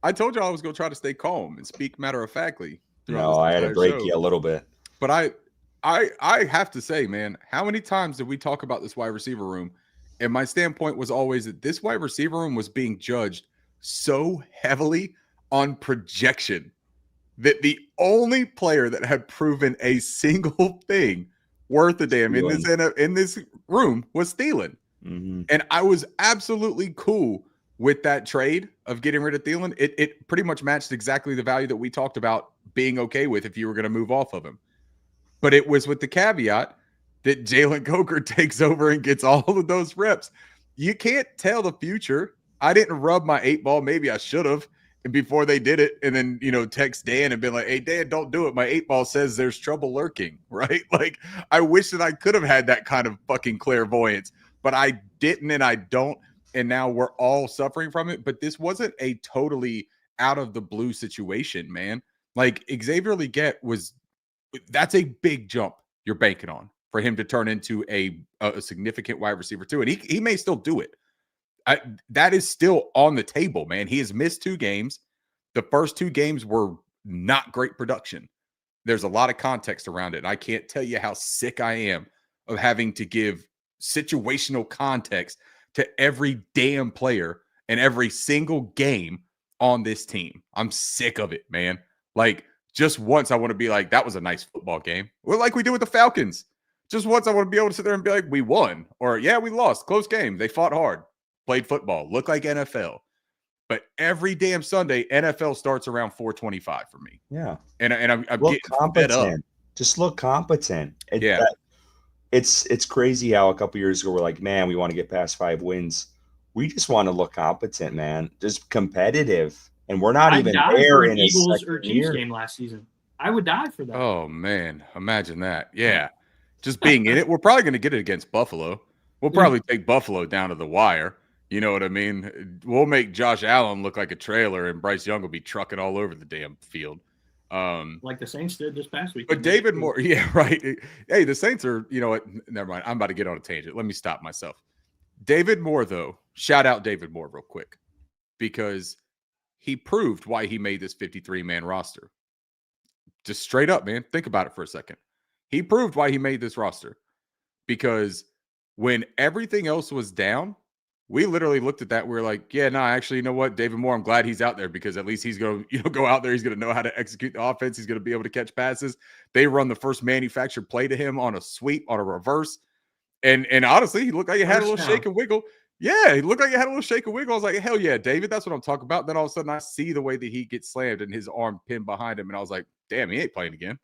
I told you I was going to try to stay calm and speak matter of factly throughout No, this I had to entire break show. you a little bit. But I have to say, man, how many times did we talk about this wide receiver room? And my standpoint was always that this wide receiver room was being judged so heavily on projection that the only player that had proven a single thing worth a damn in this room was Thielen. Mm-hmm. And I was absolutely cool with that trade of getting rid of Thielen. It pretty much matched exactly the value that we talked about being okay with if you were going to move off of him. But it was with the caveat that Jalen Coker takes over and gets all of those reps. You can't tell the future. I didn't rub my 8 ball. Maybe I should have. And before they did it, and then, text Dan and been like, hey, Dan, don't do it. My 8 ball says there's trouble lurking, right? Like, I wish that I could have had that kind of fucking clairvoyance, but I didn't and I don't. And now we're all suffering from it. But this wasn't a totally out of the blue situation, man. Like, Xavier Legette that's a big jump you're banking on for him to turn into a significant wide receiver too. And he may still do it. That is still on the table, man. He has missed 2 games. The first 2 games were not great production. There's a lot of context around it. And I can't tell you how sick I am of having to give situational context to every damn player and every single game on this team. I'm sick of it, man. Like, just once I want to be like, that was a nice football game. Well, like we did with the Falcons. Just once I want to be able to sit there and be like, we won. Or, yeah, we lost. Close game. They fought hard. Played football. Looked like NFL. But every damn Sunday, NFL starts around 4:25 for me. Yeah. And I'm look getting fed up. Just look competent. Yeah. It's crazy how a couple years ago we're like, man, we want to get past 5 wins. We just want to look competent, man. Just competitive. And we're not even there in a Eagles or second Chiefs year. game last season. I would die for that. Oh, man. Imagine that. Yeah. Just being in it. We're probably going to get it against Buffalo. We'll probably take Buffalo down to the wire. You know what I mean? We'll make Josh Allen look like a trailer, and Bryce Young will be trucking all over the damn field. Like the Saints did this past week. But David Moore, yeah, right. Hey, the Saints are, you know what? Never mind. I'm about to get on a tangent. Let me stop myself. David Moore, though, shout out David Moore real quick, because he proved why he made this 53-man roster. Just straight up, man. Think about it for a second. He proved why he made this roster, because when everything else was down, we literally looked at that. We were like, yeah, no, actually, you know what? David Moore, I'm glad he's out there, because at least he's going to go out there. He's going to know how to execute the offense. He's going to be able to catch passes. They run the first manufactured play to him on a sweep, on a reverse. And honestly, he looked like he had a little shake and wiggle. Yeah, he looked like he had a little shake and wiggle. I was like, hell yeah, David, that's what I'm talking about. Then all of a sudden I see the way that he gets slammed and his arm pinned behind him. And I was like, damn, he ain't playing again.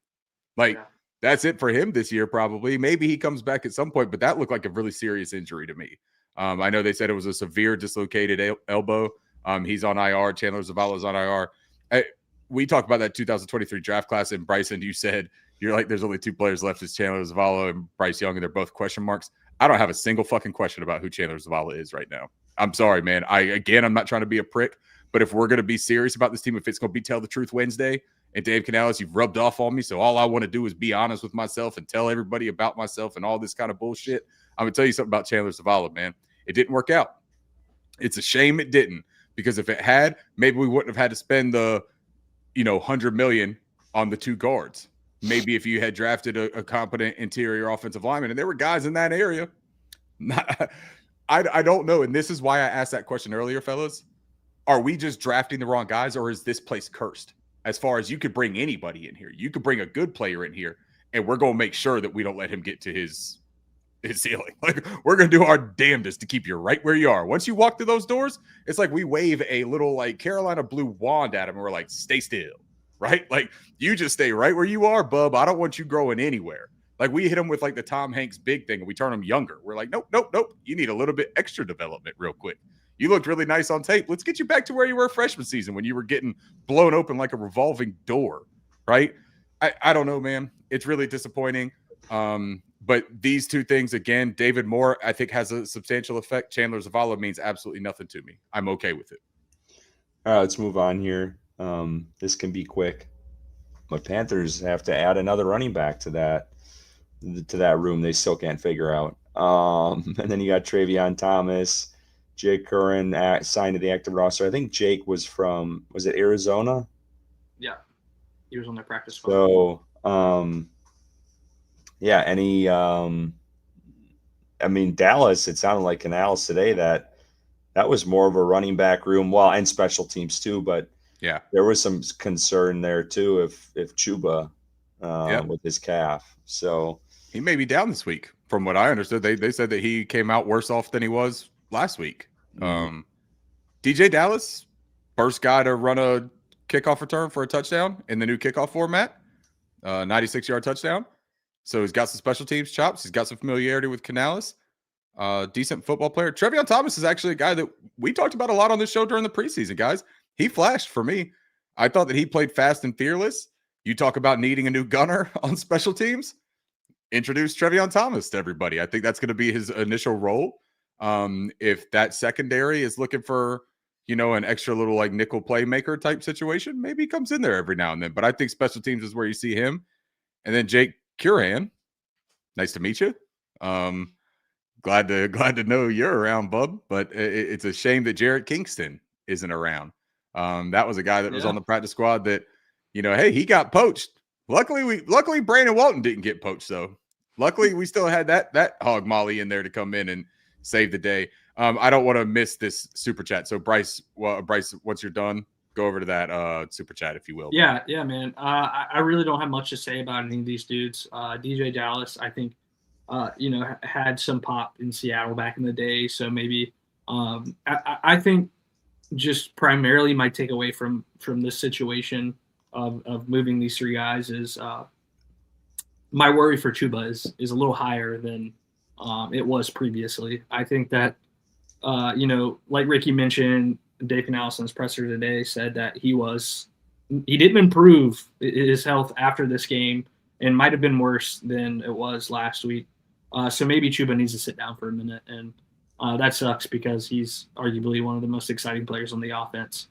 Like, that's it for him this year, probably. Maybe he comes back at some point, but that looked like a really serious injury to me. I know they said it was a severe dislocated elbow. He's on IR. Chandler Zavala's on IR. We talked about that 2023 draft class, and Bryson, you said you're like, there's only 2 players left. It's Chandler Zavala and Bryce Young, and they're both question marks. I don't have a single fucking question about who Chandler Zavala is right now. I'm sorry, man. I'm not trying to be a prick, but if we're going to be serious about this team, if it's going to be Tell the Truth Wednesday, and Dave Canales, you've rubbed off on me, so all I want to do is be honest with myself and tell everybody about myself and all this kind of bullshit. I'm going to tell you something about Chandler Zavala, man. It didn't work out. It's a shame it didn't, because if it had, maybe we wouldn't have had to spend the, $100 million on the 2 guards. Maybe if you had drafted a competent interior offensive lineman, and there were guys in that area. I don't know. And this is why I asked that question earlier, fellas. Are we just drafting the wrong guys, or is this place cursed? As far as you could bring anybody in here, you could bring a good player in here, and we're going to make sure that we don't let him get to his ceiling. Like, we're going to do our damnedest to keep you right where you are. Once you walk through those doors, it's like we wave a little like Carolina blue wand at him, and we're like, stay still, right? Like, you just stay right where you are, bub. I don't want you growing anywhere. Like, we hit him with like the Tom Hanks big thing, and we turn him younger. We're like, nope. You need a little bit extra development real quick. You looked really nice on tape. Let's get you back to where you were freshman season when you were getting blown open like a revolving door, right? I don't know, man. It's really disappointing. But these 2 things, again, David Moore, I think, has a substantial effect. Chandler Zavala means absolutely nothing to me. I'm okay with it. All right, let's move on here. This can be quick. but Panthers have to add another running back to that room. They still can't figure out. And then you got Travion Thomas, Jake Curran signed to the active roster. I think Jake was it Arizona? Yeah, he was on their practice squad. So, Dallas, it sounded like Canales today that was more of a running back room, well, and special teams too, but yeah, there was some concern there too if Chuba with his calf. So he may be down this week. From what I understood, they said that he came out worse off than he was last week. DJ Dallas, first guy to run a kickoff return for a touchdown in the new kickoff format, 96-yard touchdown. So he's got some special teams chops. He's got some familiarity with Canales. Decent football player. Travion Thomas is actually a guy that we talked about a lot on this show during the preseason, guys. He flashed for me. I thought that he played fast and fearless. You talk about needing a new gunner on special teams. Introduce Travion Thomas to everybody. I think that's going to be his initial role. If that secondary is looking for, an extra little like nickel playmaker type situation, maybe he comes in there every now and then. But I think special teams is where you see him. And then Jake Curran, nice to meet you. Glad to know you're around, bub. But it's a shame that Jarrett Kingston isn't around. That was a guy that was on the practice squad that, hey, he got poached. Luckily Brandon Walton didn't get poached though. Luckily we still had that hog molly in there to come in and save the day. I don't want to miss this super chat. So Bryce, once you're done, go over to that super chat if you will. Yeah, man. I really don't have much to say about any of these dudes. DJ Dallas, I think, had some pop in Seattle back in the day. So maybe I think just primarily my takeaway from this situation of moving these three guys is my worry for Chuba is a little higher than it was previously. I think that, like Ricky mentioned, Dave Canales in his presser today said that he didn't improve his health after this game and might have been worse than it was last week. So maybe Chuba needs to sit down for a minute, and that sucks because he's arguably one of the most exciting players on the offense.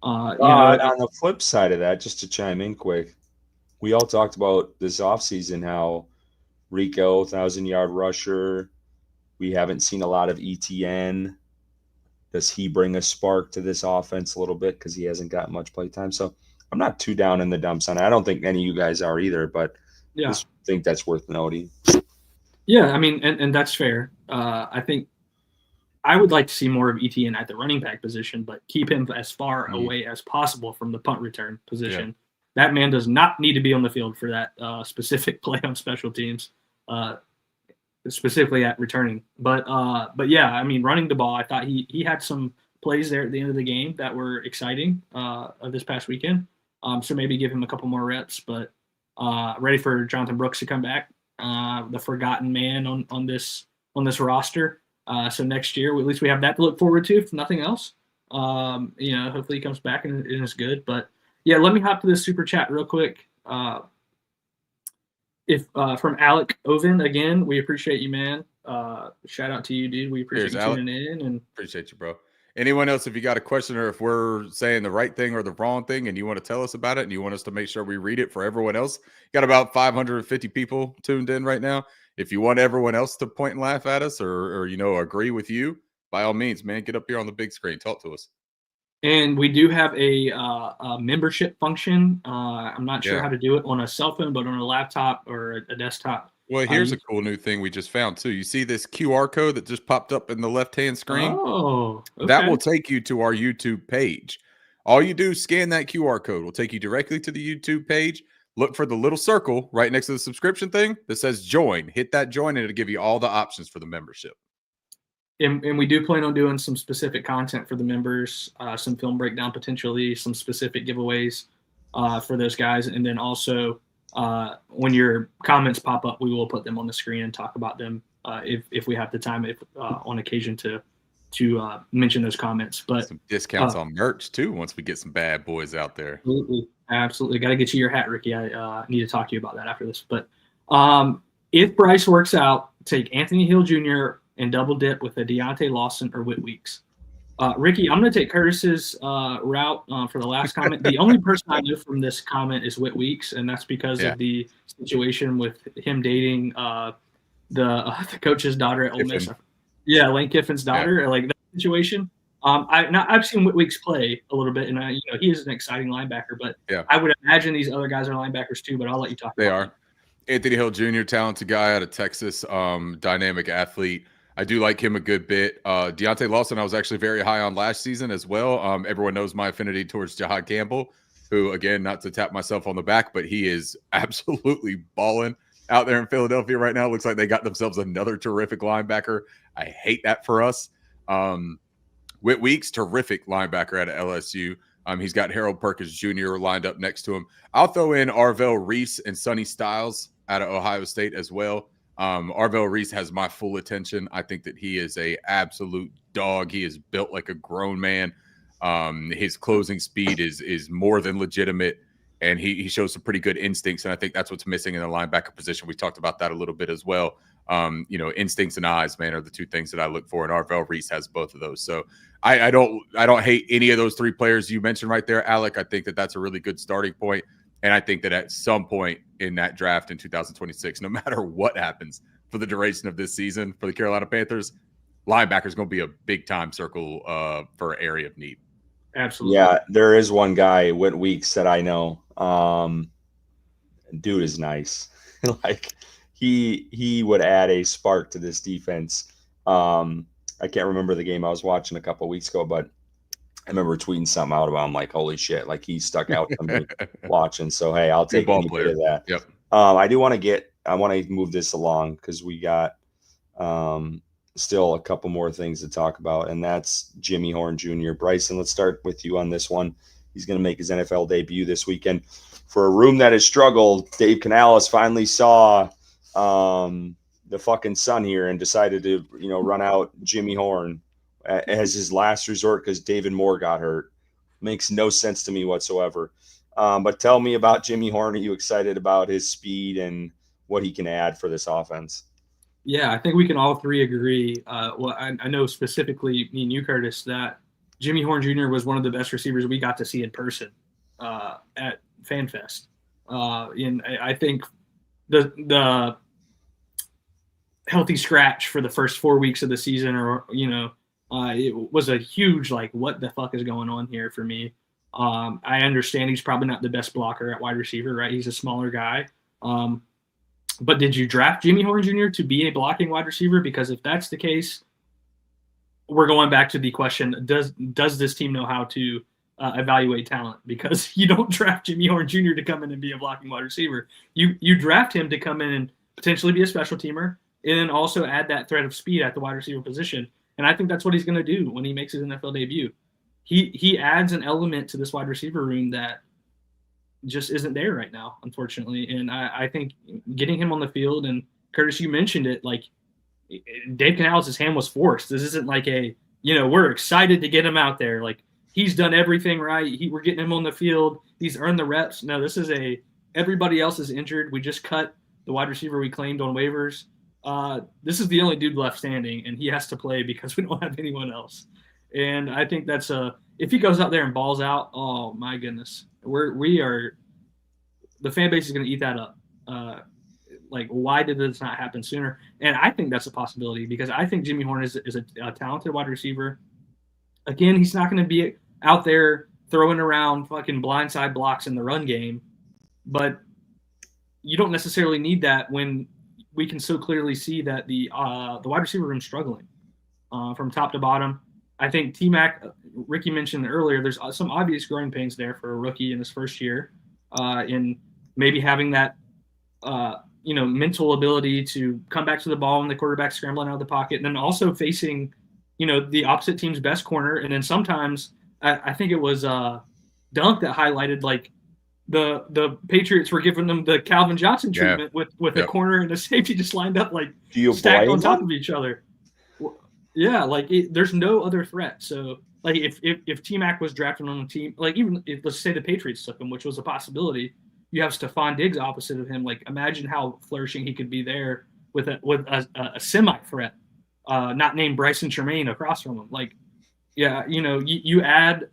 On the flip side of that, just to chime in quick, we all talked about this offseason how Rico, 1,000-yard rusher, we haven't seen a lot of ETN. Does he bring a spark to this offense a little bit because he hasn't gotten much play time? So I'm not too down in the dumps on it. I don't think any of you guys are either, but I just think that's worth noting. Yeah, I mean, and that's fair. I think I would like to see more of ETN at the running back position, but keep him as far away as possible from the punt return position. Yeah. That man does not need to be on the field for that specific play on special teams, specifically at returning. But yeah, I mean, running the ball, I thought he had some plays there at the end of the game that were exciting this past weekend. So maybe give him a couple more reps, but ready for Jonathan Brooks to come back, the forgotten man on this roster. So next year, at least we have that to look forward to, if nothing else. Hopefully he comes back and is good. But yeah, let me hop to this super chat real quick. If from Alec Oven again, we appreciate you, man. Shout out to you, dude. We appreciate you tuning in and appreciate you, bro. Anyone else, if you got a question or if we're saying the right thing or the wrong thing and you want to tell us about it and you want us to make sure we read it for everyone else, got about 550 people tuned in right now. If you want everyone else to point and laugh at us or agree with you, by all means, man, get up here on the big screen. Talk to us. And we do have a membership function. I'm not sure how to do it on a cell phone, but on a laptop or a desktop. Well, here's a cool new thing we just found, too. You see this QR code that just popped up in the left-hand screen? Oh, okay. That will take you to our YouTube page. All you do is scan that QR code. We'll take you directly to the YouTube page. Look for the little circle right next to the subscription thing that says join. Hit that join, and it'll give you all the options for the membership. And we do plan on doing some specific content for the members, some film breakdown potentially, some specific giveaways for those guys. And then also when your comments pop up, we will put them on the screen and talk about them if we have the time on occasion to mention those comments. But some discounts on merch too once we get some bad boys out there. Absolutely. Got to get you your hat, Ricky. I need to talk to you about that after this. But if Bryce works out, take Anthony Hill Jr. and double dip with a Deontay Lawson or Whit Weeks. Ricky, I'm going to take Curtis's route for the last comment. The only person I know from this comment is Whit Weeks, and that's because of the situation with him dating the coach's daughter at Ole Miss. Yeah, Lane Kiffin's daughter, like that situation. I've seen Whit Weeks play a little bit, and he is an exciting linebacker. But I would imagine these other guys are linebackers too. But I'll let you talk. They are. Anthony Hill Jr., talented guy out of Texas, dynamic athlete. I do like him a good bit. Deontay Lawson, I was actually very high on last season as well. Everyone knows my affinity towards Jahad Campbell, who, again, not to tap myself on the back, but he is absolutely balling out there in Philadelphia right now. Looks like they got themselves another terrific linebacker. I hate that for us. Whit Weeks, terrific linebacker out of LSU. He's got Harold Perkins Jr. lined up next to him. I'll throw in Arvell Reese and Sonny Styles out of Ohio State as well. Arvell Reese has my full attention. I think that he is a absolute dog. He is built like a grown man. His closing speed is more than legitimate, and he shows some pretty good instincts, and I think that's what's missing in the linebacker position. We talked about that a little bit as well. Instincts and eyes, man, are the two things that I look for, and Arvell Reese has both of those. So I don't hate any of those three players you mentioned right there, Alec. I think that that's a really good starting point. And I think that at some point in that draft in 2026, no matter what happens for the duration of this season for the Carolina Panthers, linebacker is going to be a big-time circle for area of need. Absolutely. Yeah, there is one guy, Whit Weeks, that I know. Dude is nice. Like he would add a spark to this defense. I can't remember the game I was watching a couple of weeks ago, but I remember tweeting something out about him, like, holy shit, like he stuck out to me watching. So, hey, I'll take any bit of that. Yep. I want to move this along because we got still a couple more things to talk about, and that's Jimmy Horn Jr. Bryson, let's start with you on this one. He's going to make his NFL debut this weekend. For a room that has struggled, Dave Canales finally saw the fucking sun here and decided to, run out Jimmy Horn as his last resort because David Moore got hurt. Makes no sense to me whatsoever. But tell me about Jimmy Horn. Are you excited about his speed and what he can add for this offense? Yeah, I think we can all three agree. I know specifically me and you, Curtis, that Jimmy Horn Jr. was one of the best receivers we got to see in person at FanFest. And I think the healthy scratch for the first 4 weeks of the season, it was a huge, like, what the fuck is going on here for me? I understand he's probably not the best blocker at wide receiver, right? He's a smaller guy. But did you draft Jimmy Horn Jr. to be a blocking wide receiver? Because if that's the case, we're going back to the question, does this team know how to evaluate talent? Because you don't draft Jimmy Horn Jr. to come in and be a blocking wide receiver. You draft him to come in and potentially be a special teamer and then also add that threat of speed at the wide receiver position. And I think that's what he's going to do when he makes his NFL debut. He adds an element to this wide receiver room that just isn't there right now, unfortunately. And I think getting him on the field, and Curtis, you mentioned it, like Dave Canales' hand was forced. This isn't like we're excited to get him out there. Like he's done everything right. We're getting him on the field. He's earned the reps. No, this is everybody else is injured. We just cut the wide receiver we claimed on waivers. This is the only dude left standing, and he has to play because we don't have anyone else. And I think that's if he goes out there and balls out, oh my goodness, the fan base is going to eat that up. Like, why did this not happen sooner? And I think that's a possibility because I think Jimmy Horn is a talented wide receiver. Again, he's not going to be out there throwing around fucking blindside blocks in the run game, but you don't necessarily need that when we can so clearly see that the wide receiver room is struggling from top to bottom. I think T-Mac, Ricky mentioned earlier, there's some obvious growing pains there for a rookie in his first year, in maybe having that mental ability to come back to the ball when the quarterback's scrambling out of the pocket, and then also facing the opposite team's best corner. And then sometimes I think it was Dunk that highlighted like the Patriots were giving them the Calvin Johnson treatment with a corner and a safety just lined up like stacked on top of each other. Yeah, like there's no other threat. So like if T-Mac was drafted on a team, like even if, let's say the Patriots took him, which was a possibility, you have Stephon Diggs opposite of him. Like imagine how flourishing he could be there with a semi threat, not named Bryson Tremaine across from him. Like Yeah, you add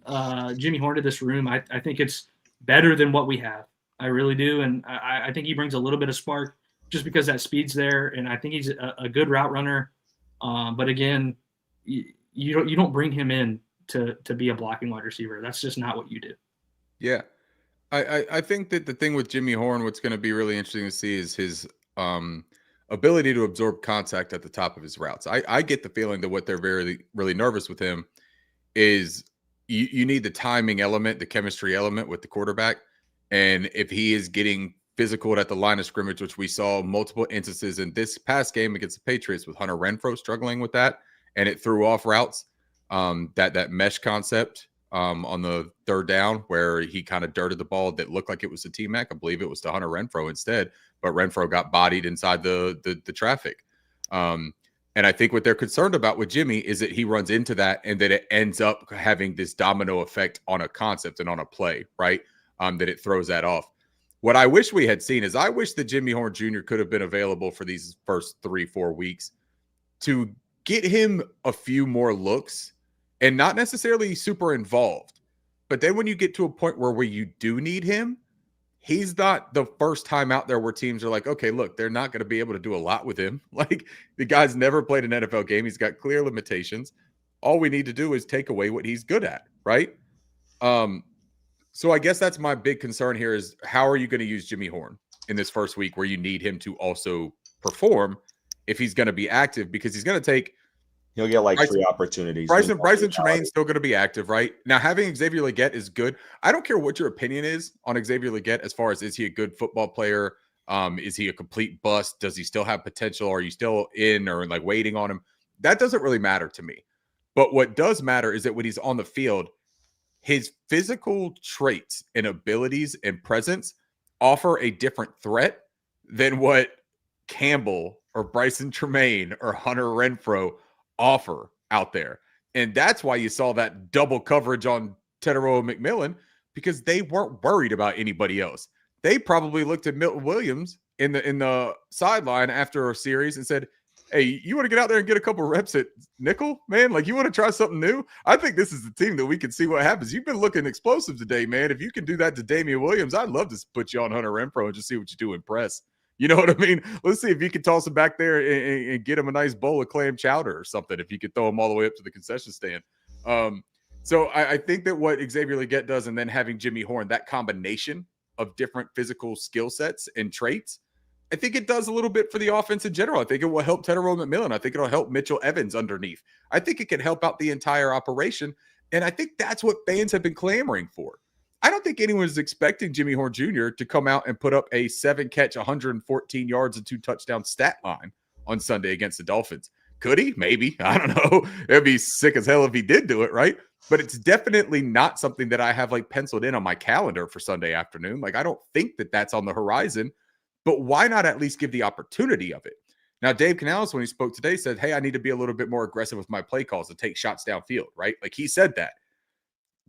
Jimmy Horn to this room. I think it's better than what we have. I really do, and I think he brings a little bit of spark just because that speed's there, and I think he's a good route runner. But again, you don't bring him in to be a blocking wide receiver. That's just not what you do. Yeah. I think that the thing with Jimmy Horn, what's going to be really interesting to see is his ability to absorb contact at the top of his routes. I get the feeling that what they're really nervous with him is you need the timing element, the chemistry element with the quarterback. And if he is getting physical at the line of scrimmage, which we saw multiple instances in this past game against the Patriots with Hunter Renfrow struggling with that, and it threw off routes, that mesh concept on the third down where he kind of dirted the ball that looked like it was to T-Mac. I believe it was to Hunter Renfrow instead, but Renfrow got bodied inside the traffic. And I think what they're concerned about with Jimmy is that he runs into that and that it ends up having this domino effect on a concept and on a play, right? That it throws that off. What I wish we had seen is I wish that Jimmy Horn Jr. could have been available for these first 3-4 weeks to get him a few more looks and not necessarily super involved. But then when you get to a point where you do need him, he's not the first time out there where teams are like, okay, look, they're not going to be able to do a lot with him. Like, the guy's never played an NFL game. He's got clear limitations. All we need to do is take away what he's good at, right? So I guess that's my big concern here is how are you going to use Jimmy Horn in this first week where you need him to also perform if he's going to be active, because he's going to take – he'll get like 3 opportunities. Bryson Tremaine's still going to be active, right? Now, having Xavier Legette is good. I don't care what your opinion is on Xavier Legette as far as is he a good football player? Is he a complete bust? Does he still have potential? Are you still in or like waiting on him? That doesn't really matter to me. But what does matter is that when he's on the field, his physical traits and abilities and presence offer a different threat than what Campbell or Bryson Tremaine or Hunter Renfrow offer out there. And that's why you saw that double coverage on Tetairoa McMillan, because they weren't worried about anybody else. They probably looked at Milton Williams in the sideline after a series and said, hey, you want to get out there and get a couple reps at nickel, man? Like, you want to try something new? I think this is the team that we can see what happens. You've been looking explosive today, man. If you can do that to Damian Williams, I'd love to put you on Hunter Renfrow and just see what you do in press. You know what I mean? Let's see if you can toss him back there and get him a nice bowl of clam chowder or something, if you could throw him all the way up to the concession stand. So I think that what Xavier Legette does, and then having Jimmy Horn, that combination of different physical skill sets and traits, I think it does a little bit for the offense in general. I think it will help Tetairoa McMillan. I think it'll help Mitchell Evans underneath. I think it can help out the entire operation. And I think that's what fans have been clamoring for. I don't think anyone is expecting Jimmy Horn Jr. to come out and put up a 7-catch, 114 yards and 2 touchdown stat line on Sunday against the Dolphins. Could he? Maybe. I don't know. It'd be sick as hell if he did do it, right? But it's definitely not something that I have like penciled in on my calendar for Sunday afternoon. Like, I don't think that that's on the horizon. But why not at least give the opportunity of it? Now, Dave Canales, when he spoke today, said, hey, I need to be a little bit more aggressive with my play calls and take shots downfield, right? Like, he said that.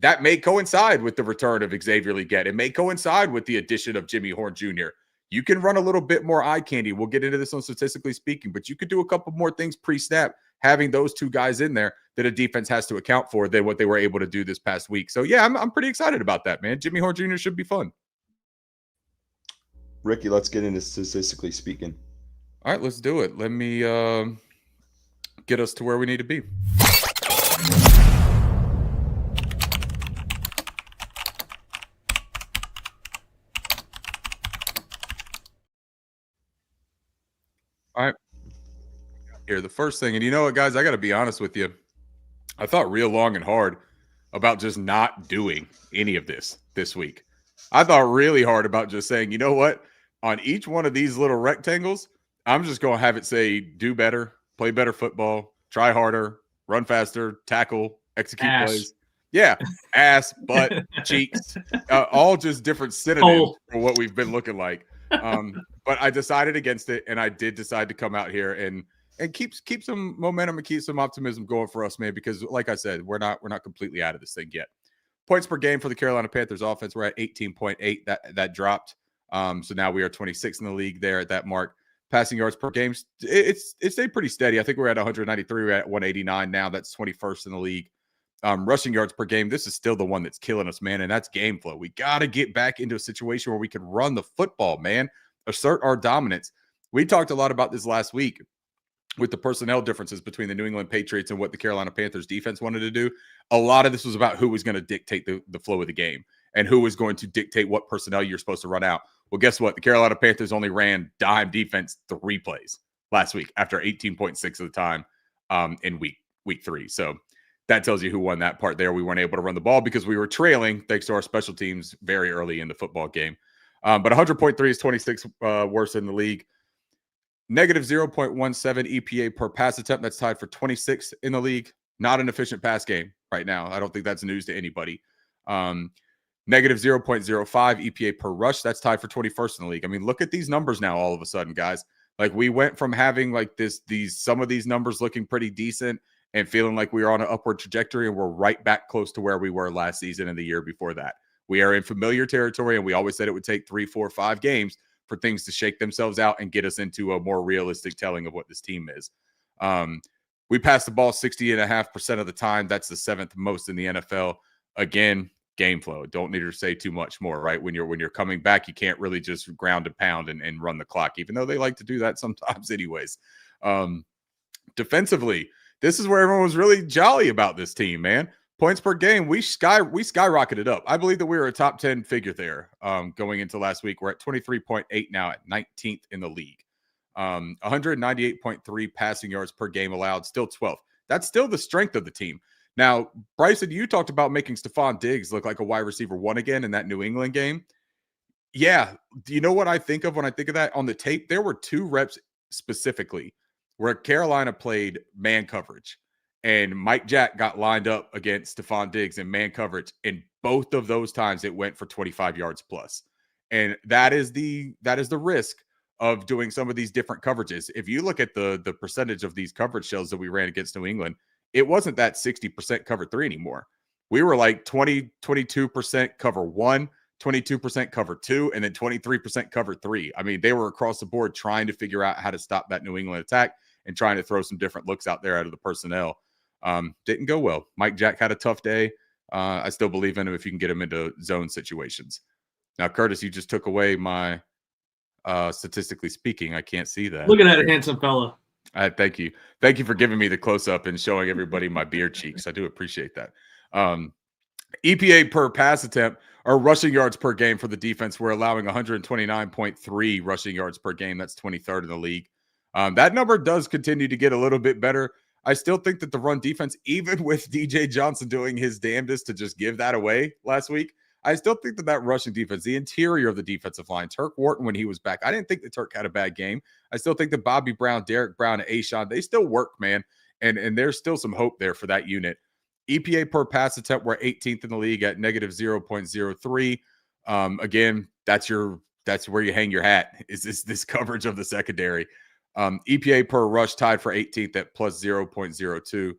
That may coincide with the return of Xavier Legette. It may coincide with the addition of Jimmy Horn Jr. You can run a little bit more eye candy. We'll get into this on statistically speaking, but you could do a couple more things pre-snap, having those 2 guys in there that a defense has to account for than what they were able to do this past week. So, yeah, I'm pretty excited about that, man. Jimmy Horn Jr. should be fun. Ricky, let's get into statistically speaking. All right, let's do it. Let me get us to where we need to be. All right. Here, the first thing, and you know what, guys, I got to be honest with you. I thought real long and hard about just not doing any of this week. I thought really hard about just saying, you know what? On each one of these little rectangles, I'm just going to have it say do better, play better football, try harder, run faster, tackle, execute plays. Yeah, ass, butt, cheeks, all just different synonyms for what we've been looking like. But I decided against it, and I did decide to come out here and keep some momentum and keep some optimism going for us, man, because like I said, we're not completely out of this thing yet. Points per game for the Carolina Panthers offense, we're at 18.8. That dropped. So now we are 26th in the league there at that mark. Passing yards per game, it stayed pretty steady. I think we're at 193. We're at 189 now. That's 21st in the league. rushing yards per game, this is still the one that's killing us, man, and that's game flow. We got to get back into a situation where we can run the football, man, assert our dominance. We talked a lot about this last week with the personnel differences between the New England Patriots and what the Carolina Panthers defense wanted to do. A lot of this was about who was going to dictate the flow of the game and who was going to dictate what personnel you're supposed to run out. Well, guess what? The Carolina Panthers only ran dime defense 3 plays last week after 18.6 of the time in week 3. So that tells you who won that part there. We weren't able to run the ball because we were trailing thanks to our special teams very early in the football game. But 100.3 is 26 worse in the league. Negative 0.17 EPA per pass attempt. That's tied for 26th in the league. Not an efficient pass game right now. I don't think that's news to anybody. Negative 0.05 EPA per rush. That's tied for 21st in the league. I mean, look at these numbers now all of a sudden, guys. Like, we went from having like some of these numbers looking pretty decent and feeling like we were on an upward trajectory, and we're right back close to where we were last season and the year before that. We are in familiar territory, and we always said it would take 3, 4, 5 games for things to shake themselves out and get us into a more realistic telling of what this team is. We pass the ball 60.5% of the time. That's the 7th most in the NFL. Again, game flow. Don't need to say too much more, right? When you're coming back, you can't really just ground and pound and run the clock, even though they like to do that sometimes anyways. Defensively, this is where everyone was really jolly about this team, man. Points per game, we skyrocketed up. I believe that we were a top 10 figure there going into last week. We're at 23.8 now, at 19th in the league. 198.3 passing yards per game allowed, still 12th. That's still the strength of the team. Now, Bryson, you talked about making Stephon Diggs look like a wide receiver 1 again in that New England game. Yeah. Do you know what I think of when I think of that? On the tape, there were 2 reps specifically where Carolina played man coverage, and Mike Jack got lined up against Stephon Diggs in man coverage. And both of those times it went for 25 yards plus. And that is the risk of doing some of these different coverages. If you look at the percentage of these coverage shells that we ran against New England, it wasn't that 60% cover 3 anymore. We were like 22% cover 1, 22% cover 2, and then 23% cover 3. I mean, they were across the board trying to figure out how to stop that New England attack and trying to throw some different looks out there out of the personnel. Didn't go well. Mike Jack had a tough day. I still believe in him if you can get him into zone situations. Now, Curtis, you just took away my statistically speaking. I can't see that. Look at that handsome fella. Thank you. Thank you for giving me the close-up and showing everybody my beard cheeks. I do appreciate that. EPA per pass attempt, or rushing yards per game for the defense, we're allowing 129.3 rushing yards per game. That's 23rd in the league. That number does continue to get a little bit better. I still think that the run defense, even with DJ Johnson doing his damnedest to just give that away last week, I still think that rushing defense, the interior of the defensive line, Turk Wharton, when he was back, I didn't think that Turk had a bad game. I still think that Bobby Brown, Derek Brown, and Ashawn, they still work, man. And there's still some hope there for that unit. EPA per pass attempt, we're 18th in the league at negative 0.03. Again, that's where you hang your hat, is this coverage of the secondary. EPA per rush tied for 18th at plus 0.02.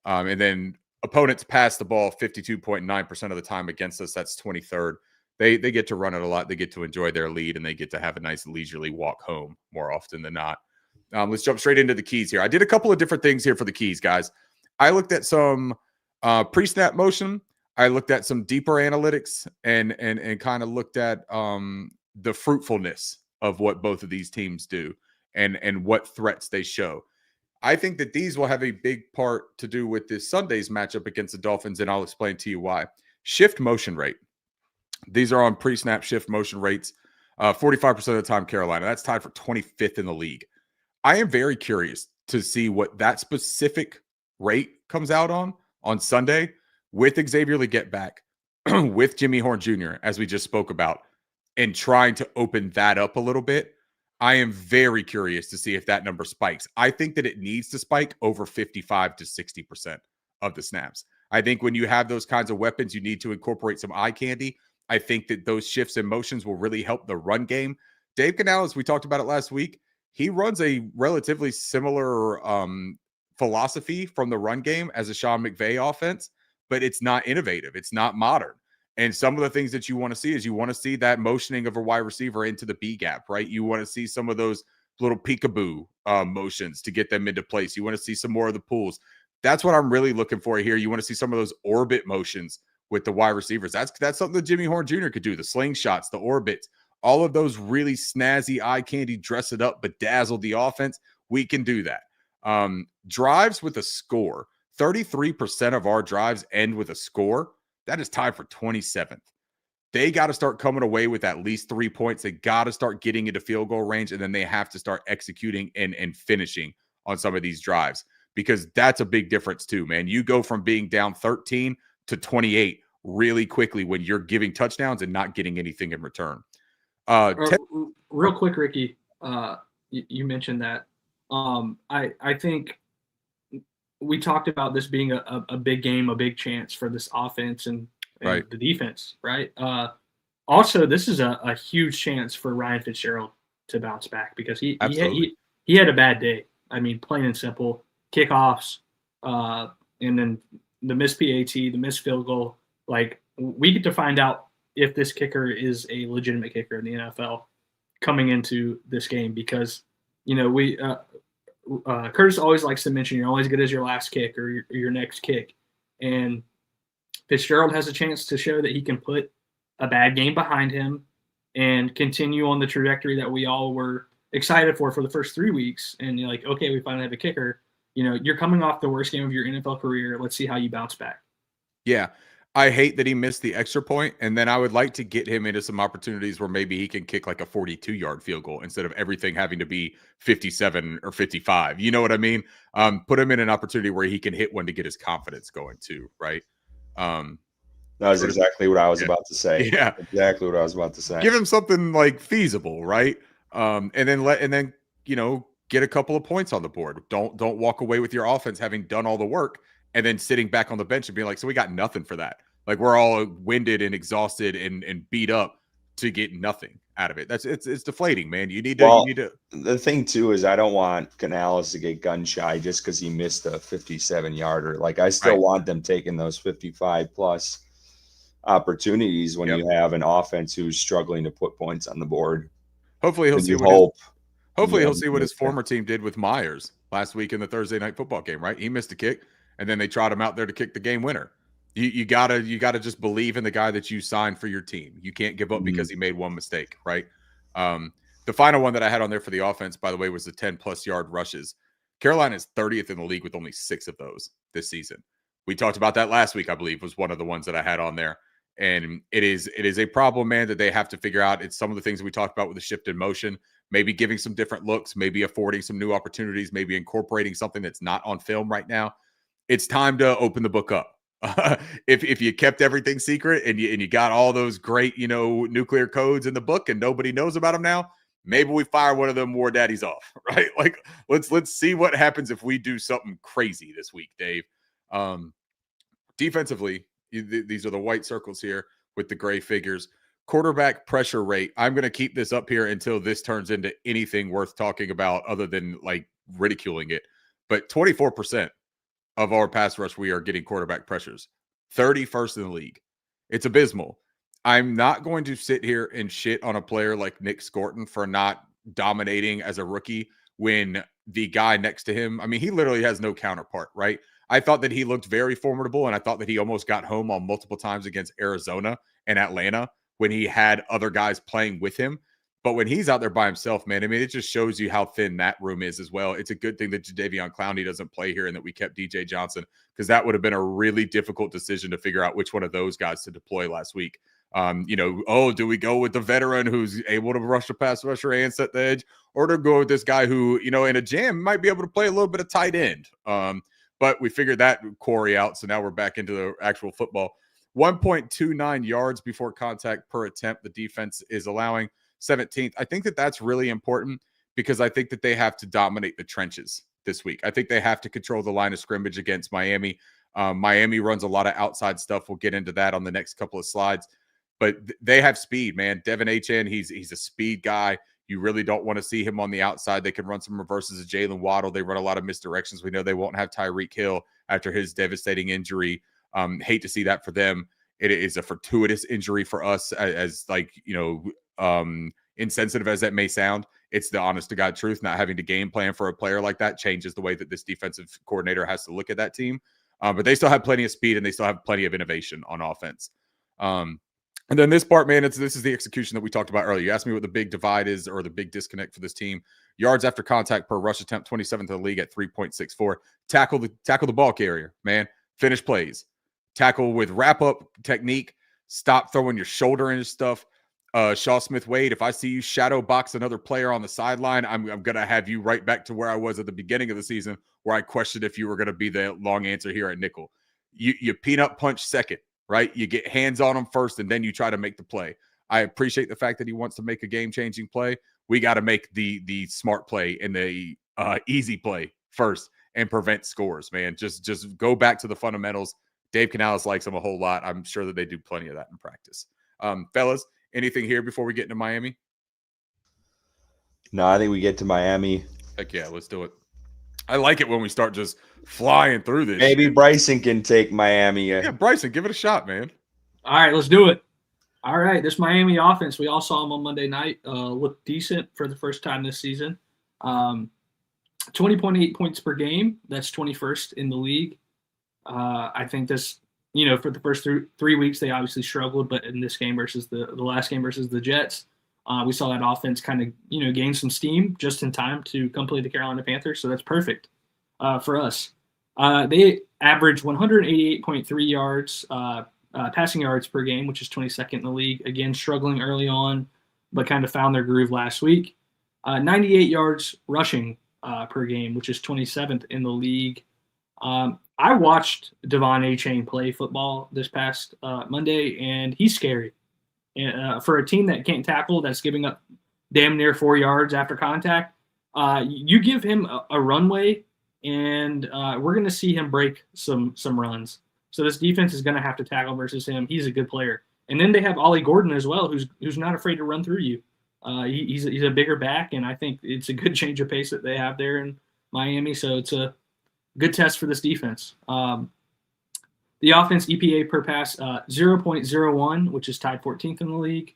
And then opponents pass the ball 52.9% of the time against us. That's 23rd. They get to run it a lot. They get to enjoy their lead, and they get to have a nice leisurely walk home more often than not. Let's jump straight into the keys here. I did a couple of different things here for the keys, guys. I looked at some pre-snap motion. I looked at some deeper analytics and kind of looked at the fruitfulness of what both of these teams do and what threats they show. I think that these will have a big part to do with this Sunday's matchup against the Dolphins, and I'll explain to you why. Shift motion rate. These are on pre-snap shift motion rates. 45% of the time, Carolina. That's tied for 25th in the league. I am very curious to see what that specific rate comes out on Sunday with Xavier Legette back, with Jimmy Horn Jr., as we just spoke about, and trying to open that up a little bit. I am very curious to see if that number spikes. I think that it needs to spike over 55 to 60% of the snaps. I think when you have those kinds of weapons, you need to incorporate some eye candy. I think that those shifts and motions will really help the run game. Dave Canales, we talked about it last week. He runs a relatively similar philosophy from the run game as a Sean McVay offense, but it's not innovative. It's not modern. And some of the things that you want to see is you want to see that motioning of a wide receiver into the B gap, right? You want to see some of those little peekaboo motions to get them into place. You want to see some more of the pulls. That's what I'm really looking for here. You want to see some of those orbit motions with the wide receivers. That's something that Jimmy Horn Jr. could do. The slingshots, the orbits, all of those really snazzy eye candy, dress it up, bedazzle the offense. We can do that. Drives with a score. 33% of our drives end with a score. That is tied for 27th. They got to start coming away with at least 3 points. They got to start getting into field goal range, and then they have to start executing and finishing on some of these drives, because that's a big difference too, man. You go from being down 13 to 28 really quickly when you're giving touchdowns and not getting anything in return. Real quick, Ricky, you mentioned that. I think we talked about this being a big game, a big chance for this offense and right. the defense, right? Also, this is a huge chance for Ryan Fitzgerald to bounce back, because he had a bad day. I mean, plain and simple. Kickoffs, and then the missed PAT, the missed field goal. Like, we get to find out if this kicker is a legitimate kicker in the NFL coming into this game, because, you know, we Curtis always likes to mention you're only as good as your last kick or your next kick. And Fitzgerald has a chance to show that he can put a bad game behind him and continue on the trajectory that we all were excited for the first 3 weeks. And you're like, okay, we finally have a kicker. You know, you're coming off the worst game of your NFL career. Let's see how you bounce back. Yeah. I hate that he missed the extra point, and then I would like to get him into some opportunities where maybe he can kick like a 42-yard field goal instead of everything having to be 57 or 55. You know what I mean? Put him in an opportunity where he can hit one to get his confidence going too, right? That was exactly what I was about to say. Yeah, exactly what I was about to say. Give him something like feasible, right? And then you know, get a couple of points on the board. Don't walk away with your offense having done all the work and then sitting back on the bench and being like, so we got nothing for that. Like, we're all winded and exhausted and beat up to get nothing out of it. It's deflating, man. You need to. The thing too is I don't want Canales to get gun shy just because he missed a 57-yarder. Like, I still want them taking those 55 plus opportunities when you have an offense who's struggling to put points on the board. Hopefully he'll see what his former team did with Myers last week in the Thursday night football game, right? He missed a kick, and then they trot him out there to kick the game winner. You gotta just believe in the guy that you signed for your team. You can't give up because he made one mistake, right? The final one that I had on there for the offense, by the way, was the 10+ yard rushes. Carolina is 30th in the league with only 6 of those this season. We talked about that last week, I believe, was one of the ones that I had on there. And it is a problem, man, that they have to figure out. It's some of the things that we talked about with the shift in motion, maybe giving some different looks, maybe affording some new opportunities, maybe incorporating something that's not on film right now. It's time to open the book up. If you kept everything secret and you got all those great, you know, nuclear codes in the book and nobody knows about them now, maybe we fire one of them war daddies off, right? Like, let's see what happens if we do something crazy this week, Dave. Defensively, these are the white circles here with the gray figures. Quarterback pressure rate. I'm going to keep this up here until this turns into anything worth talking about other than like ridiculing it. But 24% of our pass rush, we are getting quarterback pressures. 31st in the league. It's abysmal. I'm not going to sit here and shit on a player like Nick Scorton for not dominating as a rookie when the guy next to him, I mean, he literally has no counterpart, right? I thought that he looked very formidable, and I thought that he almost got home on multiple times against Arizona and Atlanta when he had other guys playing with him. But when he's out there by himself, man, I mean, it just shows you how thin that room is as well. It's a good thing that Jadeveon Clowney doesn't play here and that we kept DJ Johnson, because that would have been a really difficult decision to figure out which one of those guys to deploy last week. You know, do we go with the veteran who's able to rush the pass rusher and set the edge, or to go with this guy who, you know, in a jam might be able to play a little bit of tight end? But we figured that quarry out, so now we're back into the actual football. 1.29 yards before contact per attempt the defense is allowing. 17th. I think that that's really important because I think that they have to dominate the trenches this week. I think they have to control the line of scrimmage against Miami. Miami runs a lot of outside stuff. We'll get into that on the next couple of slides. But they have speed, man. Devin Achane, he's a speed guy. You really don't want to see him on the outside. They can run some reverses of Jalen Waddle. They run a lot of misdirections. We know they won't have Tyreek Hill after his devastating injury. Hate to see that for them. It is a fortuitous injury for us, as like, you know, insensitive as that may sound. it's the honest to God truth. Not having to game plan for a player like that changes the way that this defensive coordinator has to look at that team. But they still have plenty of speed and they still have plenty of innovation on offense. And then this part, man, this is the execution that we talked about earlier. You asked me what the big divide is or the big disconnect for this team. Yards after contact per rush attempt, 27th in the league at 3.64. Tackle the ball carrier, man. Finish plays. Tackle with wrap-up technique. Stop throwing your shoulder into stuff. Shaw Smith-Wade, if I see you shadow box another player on the sideline, I'm going to have you right back to where I was at the beginning of the season, where I questioned if you were going to be the long answer here at nickel. You peanut punch second, right? You get hands on him first, and then you try to make the play. I appreciate the fact that he wants to make a game-changing play. We got to make the smart play and the easy play first and prevent scores, man. Just go back to the fundamentals. Dave Canales likes them a whole lot. I'm sure that they do plenty of that in practice. Fellas, anything here before we get into Miami? No, I think we get to Miami. Heck yeah, let's do it. I like it when we start just flying through this. Maybe shit. Bryson can take Miami. Yeah, Bryson, give it a shot, man. All right, let's do it. All right, this Miami offense, we all saw them on Monday night. Looked decent for the first time this season. 20.8 points per game. That's 21st in the league. I think this, for the first 3 weeks, they obviously struggled, but in this game versus the last game versus the Jets, we saw that offense kind of, gain some steam just in time to come play the Carolina Panthers. So that's perfect for us. They averaged 188.3 yards, passing yards per game, which is 22nd in the league. Again, struggling early on, but kind of found their groove last week. 98 yards rushing per game, which is 27th in the league. I watched Devon Achane play football this past Monday, and he's scary. For a team that can't tackle, that's giving up damn near 4 yards after contact, you give him a runway, and we're going to see him break some runs. So this defense is going to have to tackle versus him. He's a good player. And then they have Ollie Gordon as well, who's not afraid to run through you. He's a bigger back, and I think it's a good change of pace that they have there in Miami. So it's a good test for this defense. The offense EPA per pass, 0.01, which is tied 14th in the league.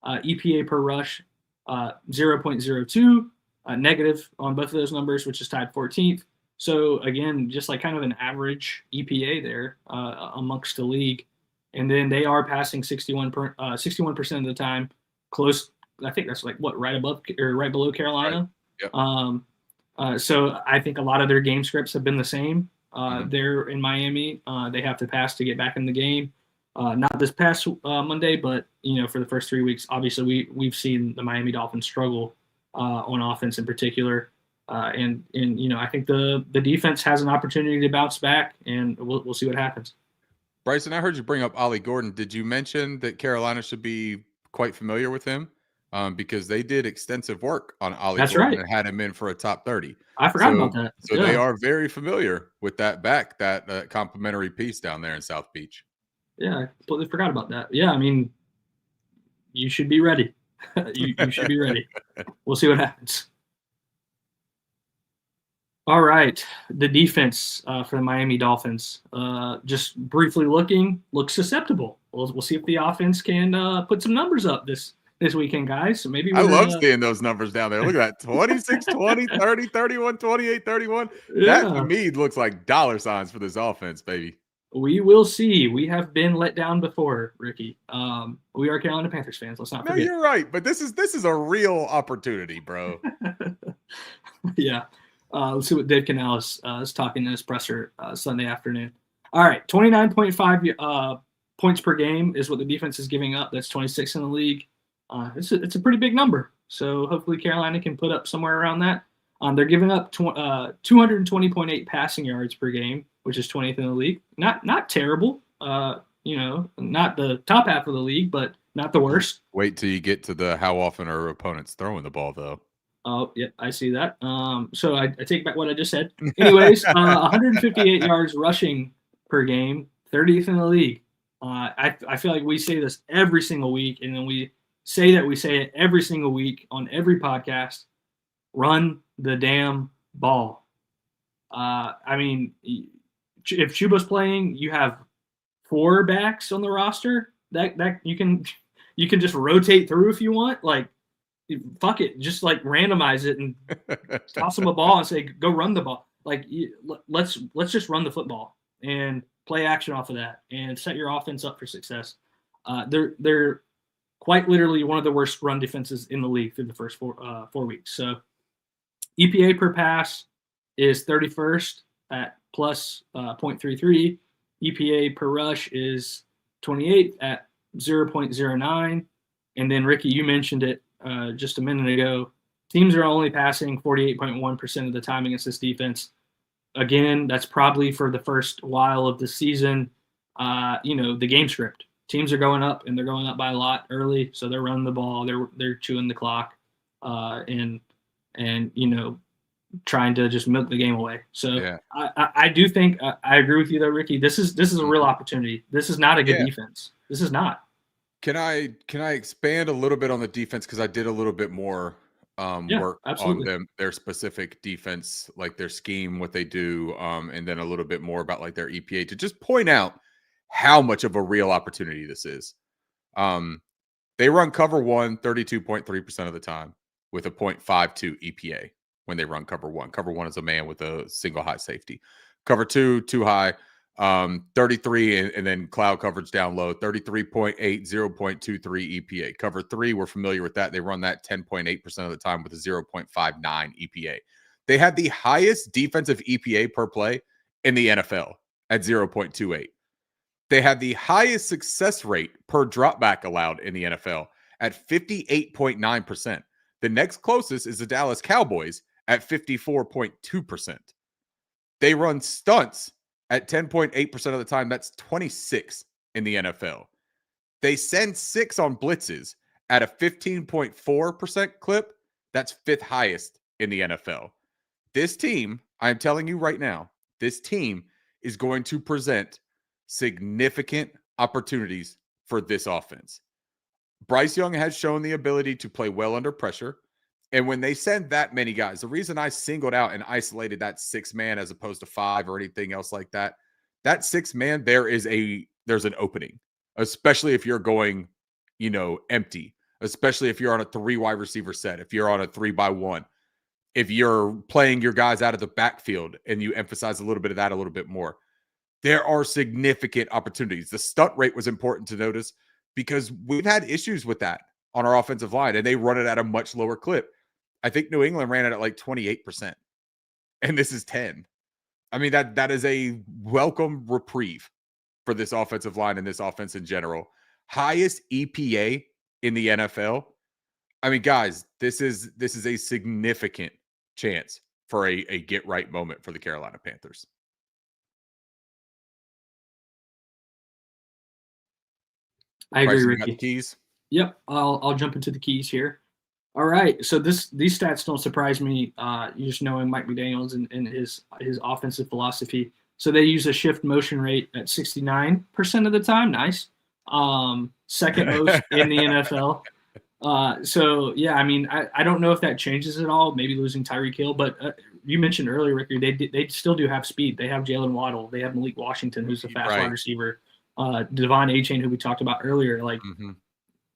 EPA per rush, 0.02, negative on both of those numbers, which is tied 14th. So, again, just like kind of an average EPA there amongst the league. And then they are passing 61% of the time, close. I think that's right above or right below Carolina. Right. Yep. So I think a lot of their game scripts have been the same. They're in Miami. They have to pass to get back in the game. Not this past Monday, but for the first 3 weeks, obviously we've seen the Miami Dolphins struggle on offense in particular. And I think the defense has an opportunity to bounce back, and we'll see what happens. Bryson, I heard you bring up Ollie Gordon. Did you mention that Carolina should be quite familiar with him? Because they did extensive work on Ollie That's Gordon right. and had him in for a top 30. I forgot about that. So they are very familiar with that back, that complimentary piece down there in South Beach. Yeah, I completely forgot about that. Yeah, I mean, you should be ready. you should be ready. We'll see what happens. All right, the defense for the Miami Dolphins. Just briefly looks susceptible. We'll see if the offense can put some numbers up this weekend, guys. So maybe I love seeing those numbers down there. Look at that. 26, 20, 30, 31, 28, 31. Yeah. That to me looks like dollar signs for this offense, baby. We will see. We have been let down before, Ricky. We are Carolina Panthers fans. Let's not forget. No, you're right. But this is a real opportunity, bro. Yeah. Let's see what Dave Canales is talking in his presser Sunday afternoon. All right. 29.5 points per game is what the defense is giving up. That's 26th in the league. It's a pretty big number. So hopefully Carolina can put up somewhere around that. They're giving up 220.8 passing yards per game, which is 20th in the league. Not terrible. Not the top half of the league, but not the worst. Wait till you get to how often are opponents throwing the ball, though. Oh, yeah, I see that. So I take back what I just said. Anyways, 158 yards rushing per game, 30th in the league. I feel like we say this every single week, and then we say it every single week on every podcast. Run the damn ball. I mean, if Chuba's playing, you have 4 backs on the roster that you can just rotate through if you want. Like, fuck it, just like randomize it and toss them a ball and say, go run the ball. Like, let's just run the football and play action off of that and set your offense up for success. They're quite literally one of the worst run defenses in the league through the first 4 weeks. So EPA per pass is 31st at plus 0.33. EPA per rush is 28th at 0.09. And then, Ricky, you mentioned it just a minute ago. Teams are only passing 48.1% of the time against this defense. Again, that's probably for the first while of the season. The game script. Teams are going up, and they're going up by a lot early, so they're running the ball, they're chewing the clock, and trying to just milk the game away. So yeah. I do think I agree with you though, Ricky. This is a real opportunity. This is not a good defense. This is not. Can I expand a little bit on the defense, because I did a little bit more work absolutely. on their specific defense, like their scheme, what they do, and then a little bit more about like their EPA, to just point out how much of a real opportunity this is. They run cover 1 32.3% of the time with a 0.52 EPA when they run cover 1. Cover 1 is a man with a single high safety. Cover 2, too high. 33, and then cloud coverage down low, 33.8, 0.23 EPA. Cover 3, we're familiar with that. They run that 10.8% of the time with a 0.59 EPA. They had the highest defensive EPA per play in the NFL at 0.28. They had the highest success rate per dropback allowed in the NFL at 58.9%. The next closest is the Dallas Cowboys at 54.2%. They run stunts at 10.8% of the time. That's 26 in the NFL. They send 6 on blitzes at a 15.4% clip. That's 5th highest in the NFL. This team, I'm telling you right now, this team is going to present significant opportunities for this offense. Bryce Young has shown the ability to play well under pressure. And when they send that many guys, the reason I singled out and isolated that 6-man as opposed to 5 or anything else like that, that 6-man, there's an opening, especially if you're going, empty, especially if you're on a 3 wide receiver set, if you're on a 3-by-1, if you're playing your guys out of the backfield and you emphasize a little bit of that a little bit more. There are significant opportunities. The stunt rate was important to notice because we've had issues with that on our offensive line, and they run it at a much lower clip. I think New England ran it at like 28%, and this is 10. I mean, that is a welcome reprieve for this offensive line and this offense in general. Highest EPA in the NFL. I mean, guys, this is a significant chance for a get right moment for the Carolina Panthers. I agree, Ricky. Got the keys? Yep, I'll jump into the keys here. All right, so these stats don't surprise me. You just knowing Mike McDaniels and his offensive philosophy. So they use a shift motion rate at 69% of the time. Nice. Second most in the NFL. So yeah, I mean, I don't know if that changes at all. Maybe losing Tyreek Hill, but you mentioned earlier, Ricky, they still do have speed. They have Jalen Waddle. They have Malik Washington, who's a fast wide receiver. Devon Achane, who we talked about earlier. Like,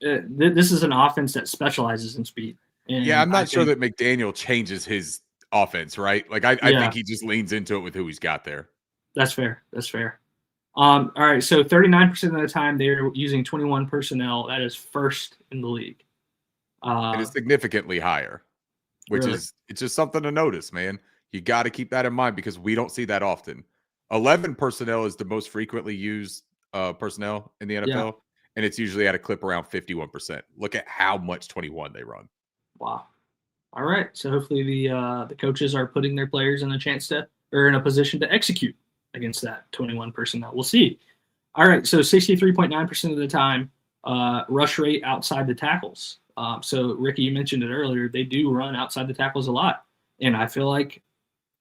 this is an offense that specializes in speed. And I'm not sure that McDaniel changes his offense, right? Like, I think he just leans into it with who he's got there. That's fair. All right, so 39% of the time they're using 21 personnel. That is first in the league. It is significantly higher, which is it's just something to notice, man. You got to keep that in mind because we don't see that often. 11 personnel is the most frequently used personnel in the NFL, and it's usually at a clip around 51%. Look at how much 21 they run. Wow. All right, so hopefully the coaches are putting their players in in a position to execute against that 21 personnel. We'll see. All right, so 63.9% of the time, rush rate outside the tackles. So Ricky, you mentioned it earlier. They do run outside the tackles a lot, and I feel like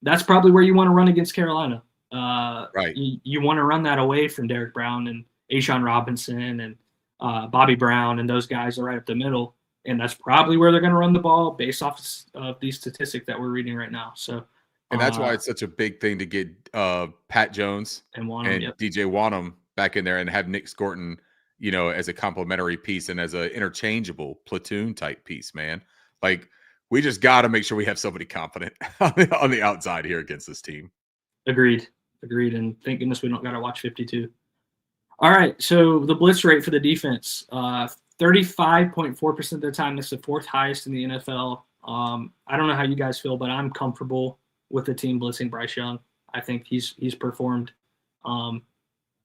that's probably where you want to run against Carolina. Right. You want to run that away from Derek Brown and A'Shaun Robinson and Bobby Brown and those guys are right up the middle, and that's probably where they're going to run the ball based off of these statistics that we're reading right now. So, and that's why it's such a big thing to get Pat Jones and DJ Wanham back in there and have Nick Scorton, as a complementary piece and as an interchangeable platoon type piece, man. Like, we just got to make sure we have somebody confident on the outside here against this team. Agreed. And thank goodness we don't got to watch 52. All right, so the blitz rate for the defense, 35.4% of the time. That's the fourth highest in the NFL. I don't know how you guys feel, but I'm comfortable with the team blitzing Bryce Young. I think he's performed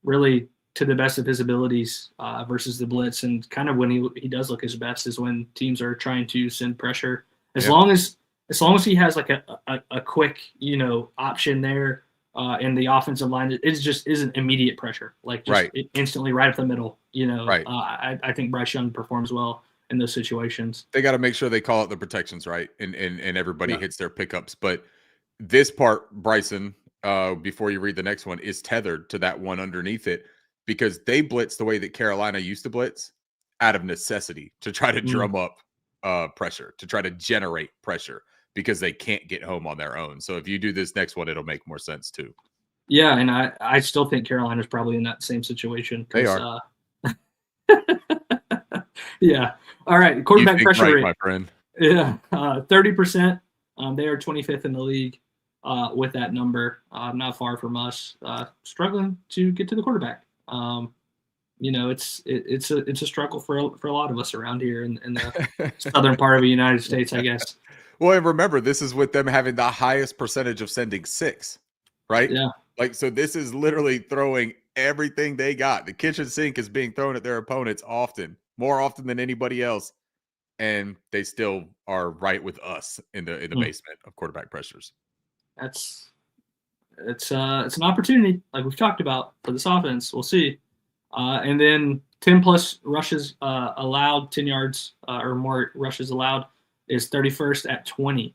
really to the best of his abilities versus the blitz, and kind of when he does look his best is when teams are trying to send pressure. As long as he has like a quick option there. In the offensive line, it just isn't immediate pressure, like just instantly right up the middle. I think Bryce Young performs well in those situations. They got to make sure they call out the protections right, and everybody hits their pickups. But this part, Bryson, before you read the next one, is tethered to that one underneath it because they blitz the way that Carolina used to blitz out of necessity to try to drum up pressure, to try to generate pressure, because they can't get home on their own. So if you do this next one, it'll make more sense too. Yeah, and I still think Carolina's probably in that same situation. They are. Yeah. All right. Quarterback pressure rate, my friend. Yeah, 30%. They are 25th in the league with that number. Not far from us. Struggling to get to the quarterback. It's a struggle for a lot of us around here in the southern part of the United States, I guess. Well, and remember, this is with them having the highest percentage of sending 6, right? Yeah. Like, so this is literally throwing everything they got. The kitchen sink is being thrown at their opponents more often than anybody else. And they still are right with us in the basement of quarterback pressures. It's an opportunity, like we've talked about, for this offense. We'll see. And then 10 plus rushes allowed, 10 yards or more rushes allowed, is 31st at 20.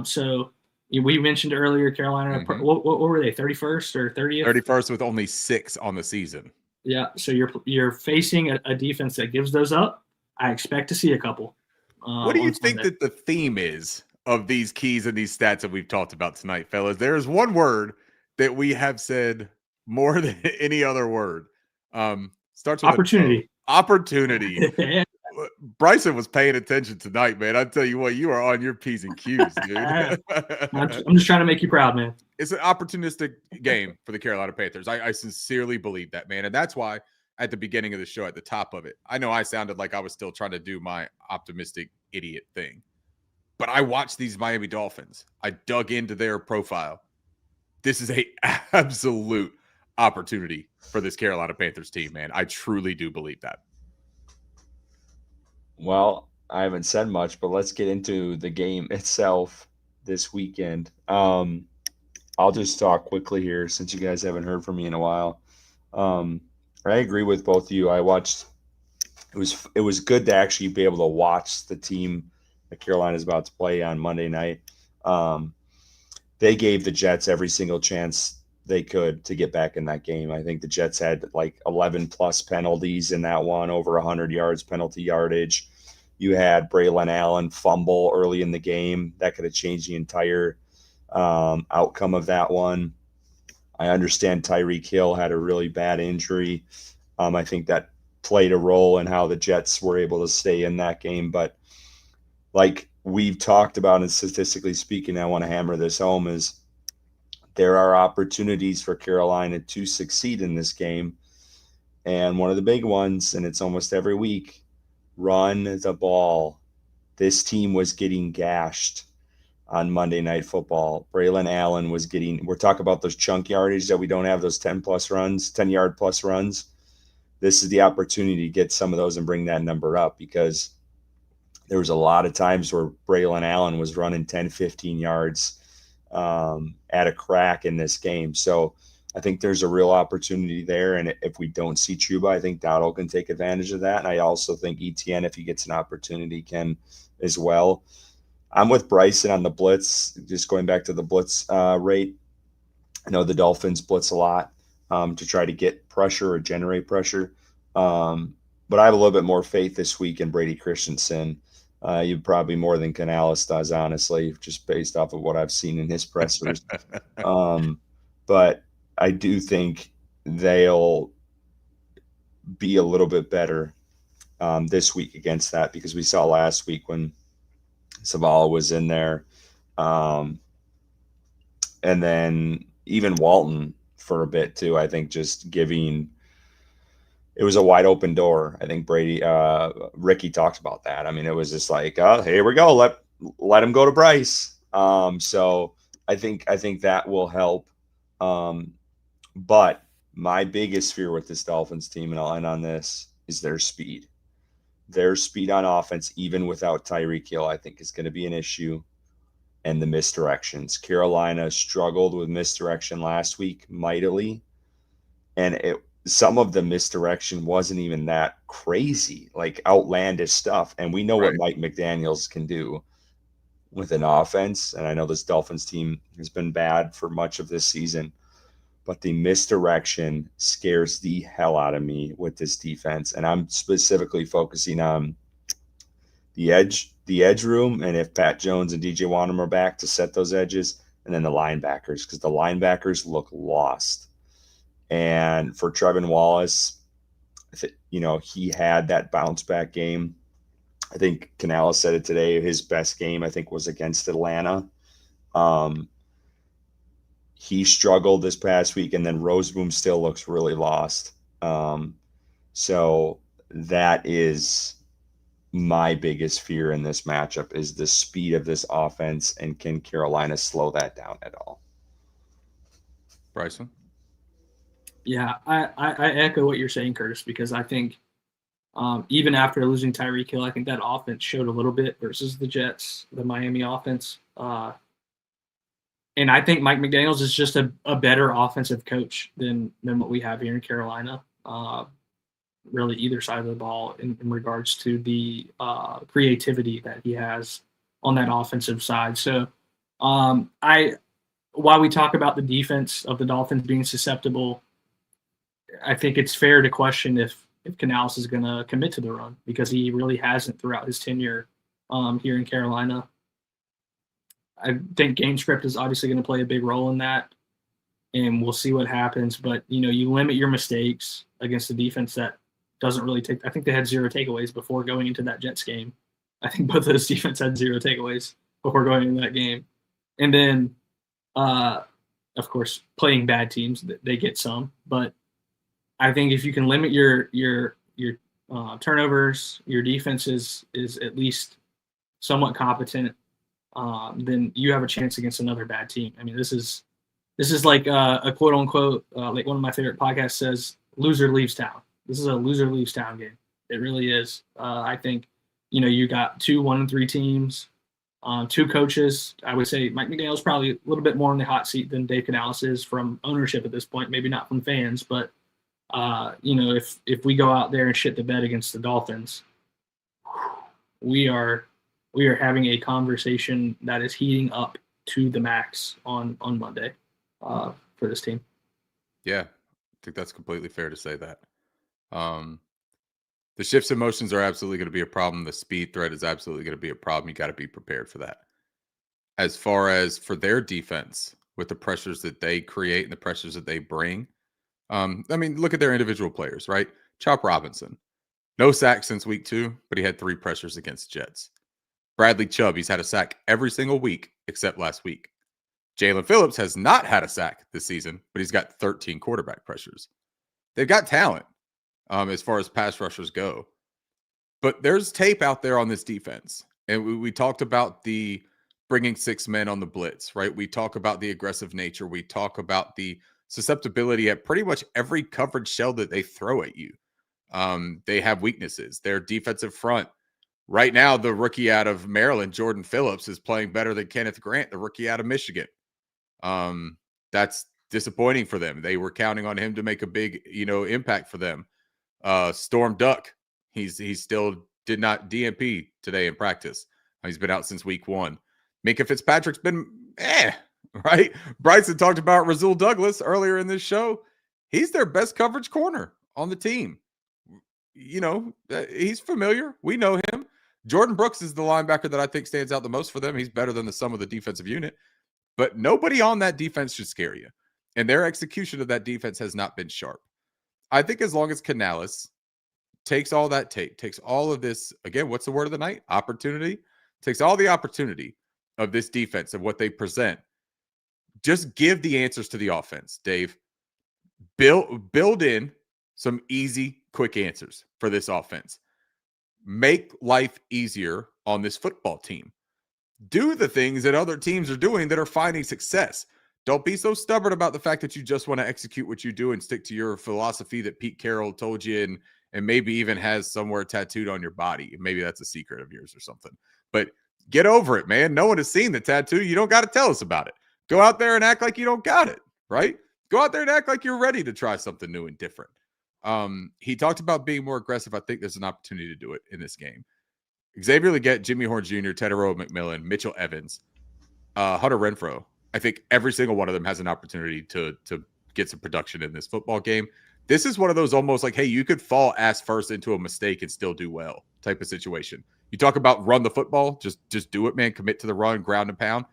So we mentioned earlier Carolina. What were they? 31st or 30th? 31st with only 6 on the season. Yeah. So you're facing a defense that gives those up. I expect to see a couple. What do you think that the theme is of these keys and these stats that we've talked about tonight, fellas? There is one word that we have said more than any other word. Starts with opportunity. Opportunity. Bryson was paying attention tonight, man. I tell you what, you are on your P's and Q's, dude. I'm just trying to make you proud, man. It's an opportunistic game for the Carolina Panthers. I sincerely believe that, man. And that's why at the beginning of the show, at the top of it, I know I sounded like I was still trying to do my optimistic idiot thing. But I watched these Miami Dolphins. I dug into their profile. This is a absolute opportunity for this Carolina Panthers team, man. I truly do believe that. Well, I haven't said much, but let's get into the game itself this weekend. I'll just talk quickly here since you guys haven't heard from me in a while. I agree with both of you. I watched. It was good to actually be able to watch the team that Carolina's about to play on Monday night. They gave the Jets every single chance they could to get back in that game. I think the Jets had like 11 plus penalties in that one, over 100 yards penalty yardage. You had Braylon Allen fumble early in the game. That could have changed the entire outcome of that one. I understand Tyreek Hill had a really bad injury. I think that played a role in how the Jets were able to stay in that game. But like we've talked about, and statistically speaking, I want to hammer this home, is there are opportunities for Carolina to succeed in this game. And one of the big ones, and it's almost every week, run the ball. This team was getting gashed on Monday Night Football. Braylon Allen was getting, we're talking about those chunk yardage that we don't have, those 10 yard plus runs. This is the opportunity to get some of those and bring that number up, because there was a lot of times where Braylon Allen was running 10, 15 yards at a crack in this game. So I think there's a real opportunity there. And if we don't see Chuba, I think Dowdle can take advantage of that. And I also think ETN, if he gets an opportunity, can as well. I'm with Bryson on the blitz, just going back to the blitz rate. I know the Dolphins blitz a lot to try to get pressure or generate pressure. But I have a little bit more faith this week in Brady Christensen. You probably more than Canales does, honestly, just based off of what I've seen in his pressers. But I do think they'll be a little bit better this week against that, because we saw last week when Zavala was in there. And then even Walton for a bit too. I think just giving it was a wide open door. I think Ricky talked about that. I mean, it was just like, oh, here we go. Let him go to Bryce. So I think that will help. But my biggest fear with this Dolphins team, and I'll end on this, is their speed. Their speed on offense, even without Tyreek Hill, I think is going to be an issue. And the misdirections. Carolina struggled with misdirection last week mightily. And some of the misdirection wasn't even that crazy, like outlandish stuff. And we know what Mike McDaniels can do with an offense. And I know this Dolphins team has been bad for much of this season, but the misdirection scares the hell out of me with this defense. And I'm specifically focusing on the edge room, and if Pat Jones and DJ Wanham are back to set those edges, and then the linebackers, because the linebackers look lost. And for Trevin Wallace, he had that bounce back game. I think Canales said it today. His best game, I think, was against Atlanta. He struggled this past week, and then Roseboom still looks really lost. So that is my biggest fear in this matchup, is the speed of this offense, and can Carolina slow that down at all? Bryson? Yeah, I echo what you're saying, Curtis, because I think even after losing Tyreek Hill, I think that offense showed a little bit versus the Jets, the Miami offense. And I think Mike McDaniels is just a better offensive coach than what we have here in Carolina. Really, either side of the ball in regards to the creativity that he has on that offensive side. So, while we talk about the defense of the Dolphins being susceptible, I think it's fair to question if Canales is going to commit to the run, because he really hasn't throughout his tenure here in Carolina. I think game script is obviously going to play a big role in that, and we'll see what happens. But, you limit your mistakes against a defense that doesn't really take – I think they had 0 takeaways before going into that Jets game. I think both of those defense had 0 takeaways before going into that game. And then, of course, playing bad teams, they get some. But I think if you can limit your turnovers, your defense is at least somewhat competent, then you have a chance against another bad team. I mean, this is like a quote unquote, like one of my favorite podcasts says, loser leaves town. This is a loser leaves town game. It really is. I think, you got 2 1-3 teams, 2 coaches. I would say Mike McDaniel's probably a little bit more in the hot seat than Dave Canales is from ownership at this point. Maybe not from fans, but if we go out there and shit the bed against the Dolphins, we are having a conversation that is heating up to the max on Monday for this team. Yeah, I think that's completely fair to say that. The shifts in motions are absolutely going to be a problem. The speed threat is absolutely going to be a problem. You got to be prepared for that. As far as for their defense, with the pressures that they create and the pressures that they bring, I mean, look at their individual players, right? Chop Robinson, no sack since week 2, but he had 3 pressures against Jets. Bradley Chubb, he's had a sack every single week except last week. Jalen Phillips has not had a sack this season, but he's got 13 quarterback pressures. They've got talent as far as pass rushers go. But there's tape out there on this defense. And we talked about the bringing 6 men on the blitz, right? We talk about the aggressive nature. We talk about the susceptibility at pretty much every coverage shell that they throw at you. They have weaknesses. Their defensive front, right now, the rookie out of Maryland, Jordan Phillips, is playing better than Kenneth Grant, the rookie out of Michigan. That's disappointing for them. They were counting on him to make a big, impact for them. Storm Duck, he still did not DNP today in practice. He's been out since week 1. Minka Fitzpatrick's been right? Bryson talked about Rasul Douglas earlier in this show. He's their best coverage corner on the team. He's familiar. We know him. Jordan Brooks is the linebacker that I think stands out the most for them. He's better than the sum of the defensive unit. But nobody on that defense should scare you. And their execution of that defense has not been sharp. I think as long as Canales takes all that tape, takes all of this, again, what's the word of the night? Opportunity takes all the opportunity of this defense and what they present. Just give the answers to the offense, Dave. Build in some easy, quick answers for this offense. Make life easier on this football team. Do the things that other teams are doing that are finding success. Don't be so stubborn about the fact that you just want to execute what you do and stick to your philosophy that Pete Carroll told you and maybe even has somewhere tattooed on your body. Maybe that's a secret of yours or something. But get over it, man. No one has seen the tattoo. You don't got to tell us about it. Go out there and act like you don't got it, right? Go out there and act like you're ready to try something new and different. He talked about being more aggressive. I think there's an opportunity to do it in this game. Xavier Legette, Jimmy Horn Jr., Tedero McMillan, Mitchell Evans, Hunter Renfrow. I think every single one of them has an opportunity to get some production in this football game. This is one of those almost like, hey, you could fall ass first into a mistake and still do well type of situation. You talk about run the football, just do it, man. Commit to the run, ground and pound.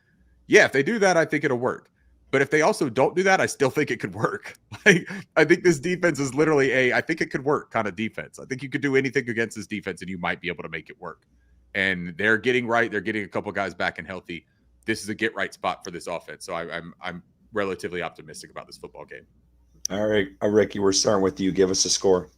Yeah, if they do that, I think it'll work. But if they also don't do that, I still think it could work. Like, I think this defense is literally I think it could work kind of defense. I think you could do anything against this defense and you might be able to make it work. And they're getting right. They're getting a couple guys back and healthy. This is a get right spot for this offense. So I'm relatively optimistic about this football game. All right, Ricky, we're starting with you. Give us a score.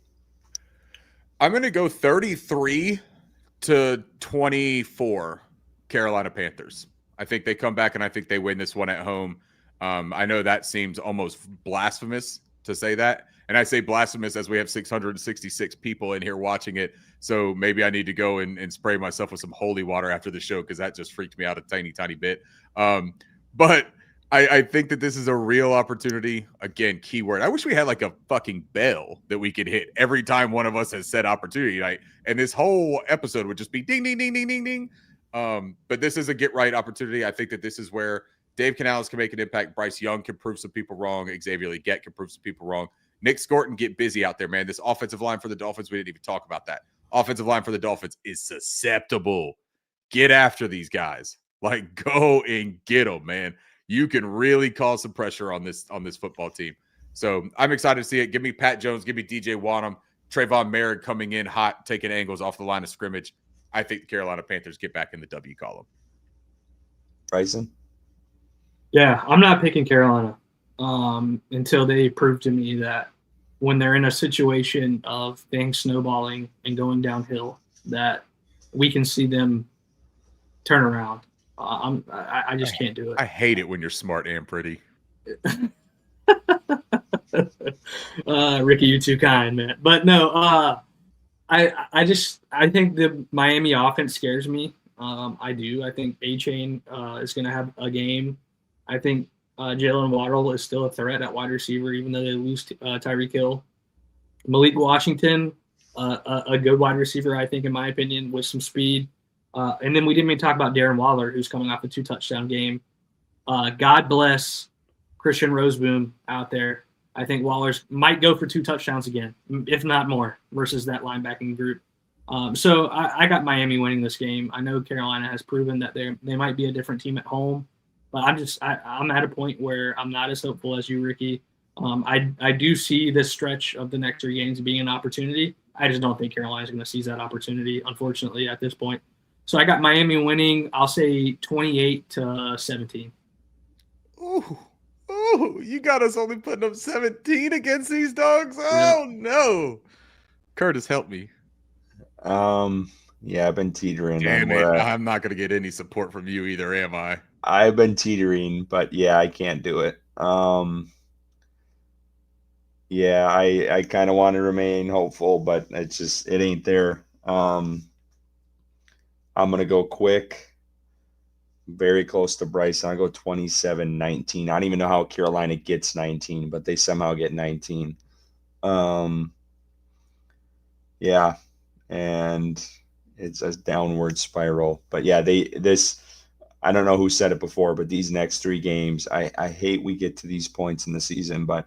I'm going to go 33-24 Carolina Panthers. I think they come back and I think they win this one at home. I know that seems almost blasphemous to say that. And I say blasphemous as we have 666 people in here watching it. So maybe I need to go and spray myself with some holy water after the show because that just freaked me out a tiny, tiny bit. But I think that this is a real opportunity. Again, keyword. I wish we had like a fucking bell that we could hit every time one of us has said opportunity night. And this whole episode would just be ding, ding, ding, ding, ding, ding. But this is a get right opportunity. I think that this is where Dave Canales can make an impact. Bryce Young can prove some people wrong. Xavier Legette can prove some people wrong. Nick Scorton, get busy out there, man. This offensive line for the Dolphins, we didn't even talk about that. Offensive line for the Dolphins is susceptible. Get after these guys. Like, go and get them, man. You can really cause some pressure on this football team. So I'm excited to see it. Give me Pat Jones. Give me DJ Wanham. Trayvon Merritt coming in hot, taking angles off the line of scrimmage. I think the Carolina Panthers get back in the W column. Bryson? Yeah, I'm not picking Carolina until they prove to me that when they're in a situation of things snowballing and going downhill, that we can see them turn around. I just can't do it. I hate it when you're smart and pretty. Ricky, you're too kind, man. But no, I think the Miami offense scares me. I do. I think A-Chain is going to have a game. I think Jalen Waddle is still a threat at wide receiver, even though they lose Tyreek Hill. Malik Washington, a good wide receiver, I think, in my opinion, with some speed. And then we didn't even talk about Darren Waller, who's coming off a 2-touchdown game. God bless Christian Roseboom out there. I think Waller's might go for 2 touchdowns again, if not more, versus that linebacking group. So I got Miami winning this game. I know Carolina has proven that they might be a different team at home, but I'm at a point where I'm not as hopeful as you, Ricky. I do see this stretch of the next 3 games being an opportunity. I just don't think Carolina's going to seize that opportunity, unfortunately, at this point. So I got Miami winning. I'll say 28-17. Oh, you got us only putting up 17 against these dogs? Oh, no. Curtis, help me. Yeah, I've been teetering. Damn it. I'm not going to get any support from you either, am I? I've been teetering, but yeah, I can't do it. Yeah, I kind of want to remain hopeful, but it ain't there. I'm going to go quick, very close to Bryce. I'll go 27-19. I don't even know how Carolina gets 19, but they somehow get 19. Yeah, and it's a downward spiral. But yeah, I don't know who said it before, but these next 3 games, I hate we get to these points in the season, but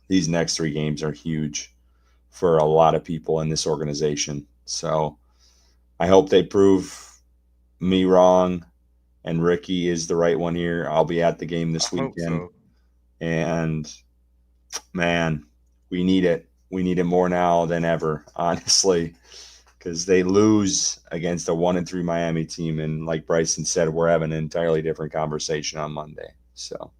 these next 3 games are huge for a lot of people in this organization. So I hope they prove me wrong and Ricky is the right one here. I'll be at the game this weekend. So. And man, we need it. We need it more now than ever, honestly. because they lose against a 1-3 Miami team. And like Bryson said, we're having an entirely different conversation on Monday. So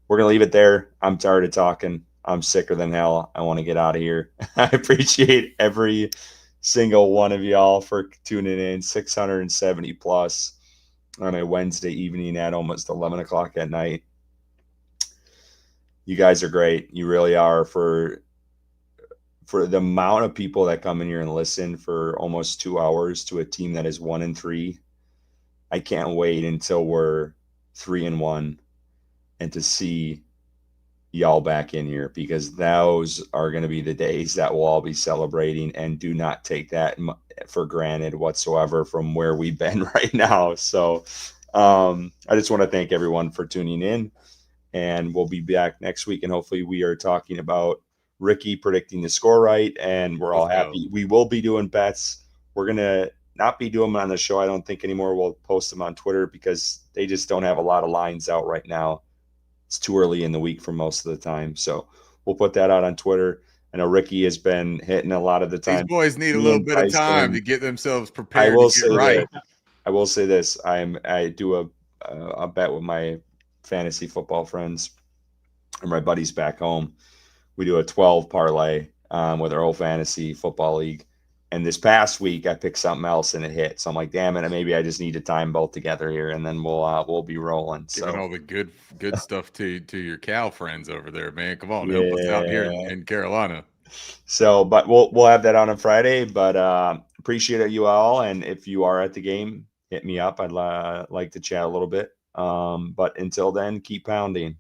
we're going to leave it there. I'm tired of talking. I'm sicker than hell. I want to get out of here. I appreciate every single one of y'all for tuning in. 670 plus on a Wednesday evening at almost 11 o'clock at night. You guys are great. You really are. For the amount of people that come in here and listen for almost 2 hours to a team that is 1-3. I can't wait until we're 3-1 and to see y'all back in here, because those are going to be the days that we'll all be celebrating, and do not take that for granted whatsoever from where we've been right now. So I just want to thank everyone for tuning in, and we'll be back next week. And hopefully we are talking about Ricky predicting the score right, and we're all happy. We will be doing bets. We're going to not be doing them on the show, I don't think, anymore. We'll post them on Twitter because they just don't have a lot of lines out right now. It's too early in the week for most of the time. So we'll put that out on Twitter. I know Ricky has been hitting a lot of the time. These boys need a little bit of time to get themselves prepared. I will to get right. I will say this. I do a bet with my fantasy football friends and my buddies back home. We do a 12 parlay with our whole fantasy football league. And this past week, I picked something else and it hit. So I'm like, damn it, maybe I just need to time both together here, and then we'll be rolling. Giving all the good stuff to your Cal friends over there, man. Come on, help us out here in Carolina. So, but we'll have that on Friday. But appreciate you all, and if you are at the game, hit me up. I'd like to chat a little bit. But until then, keep pounding.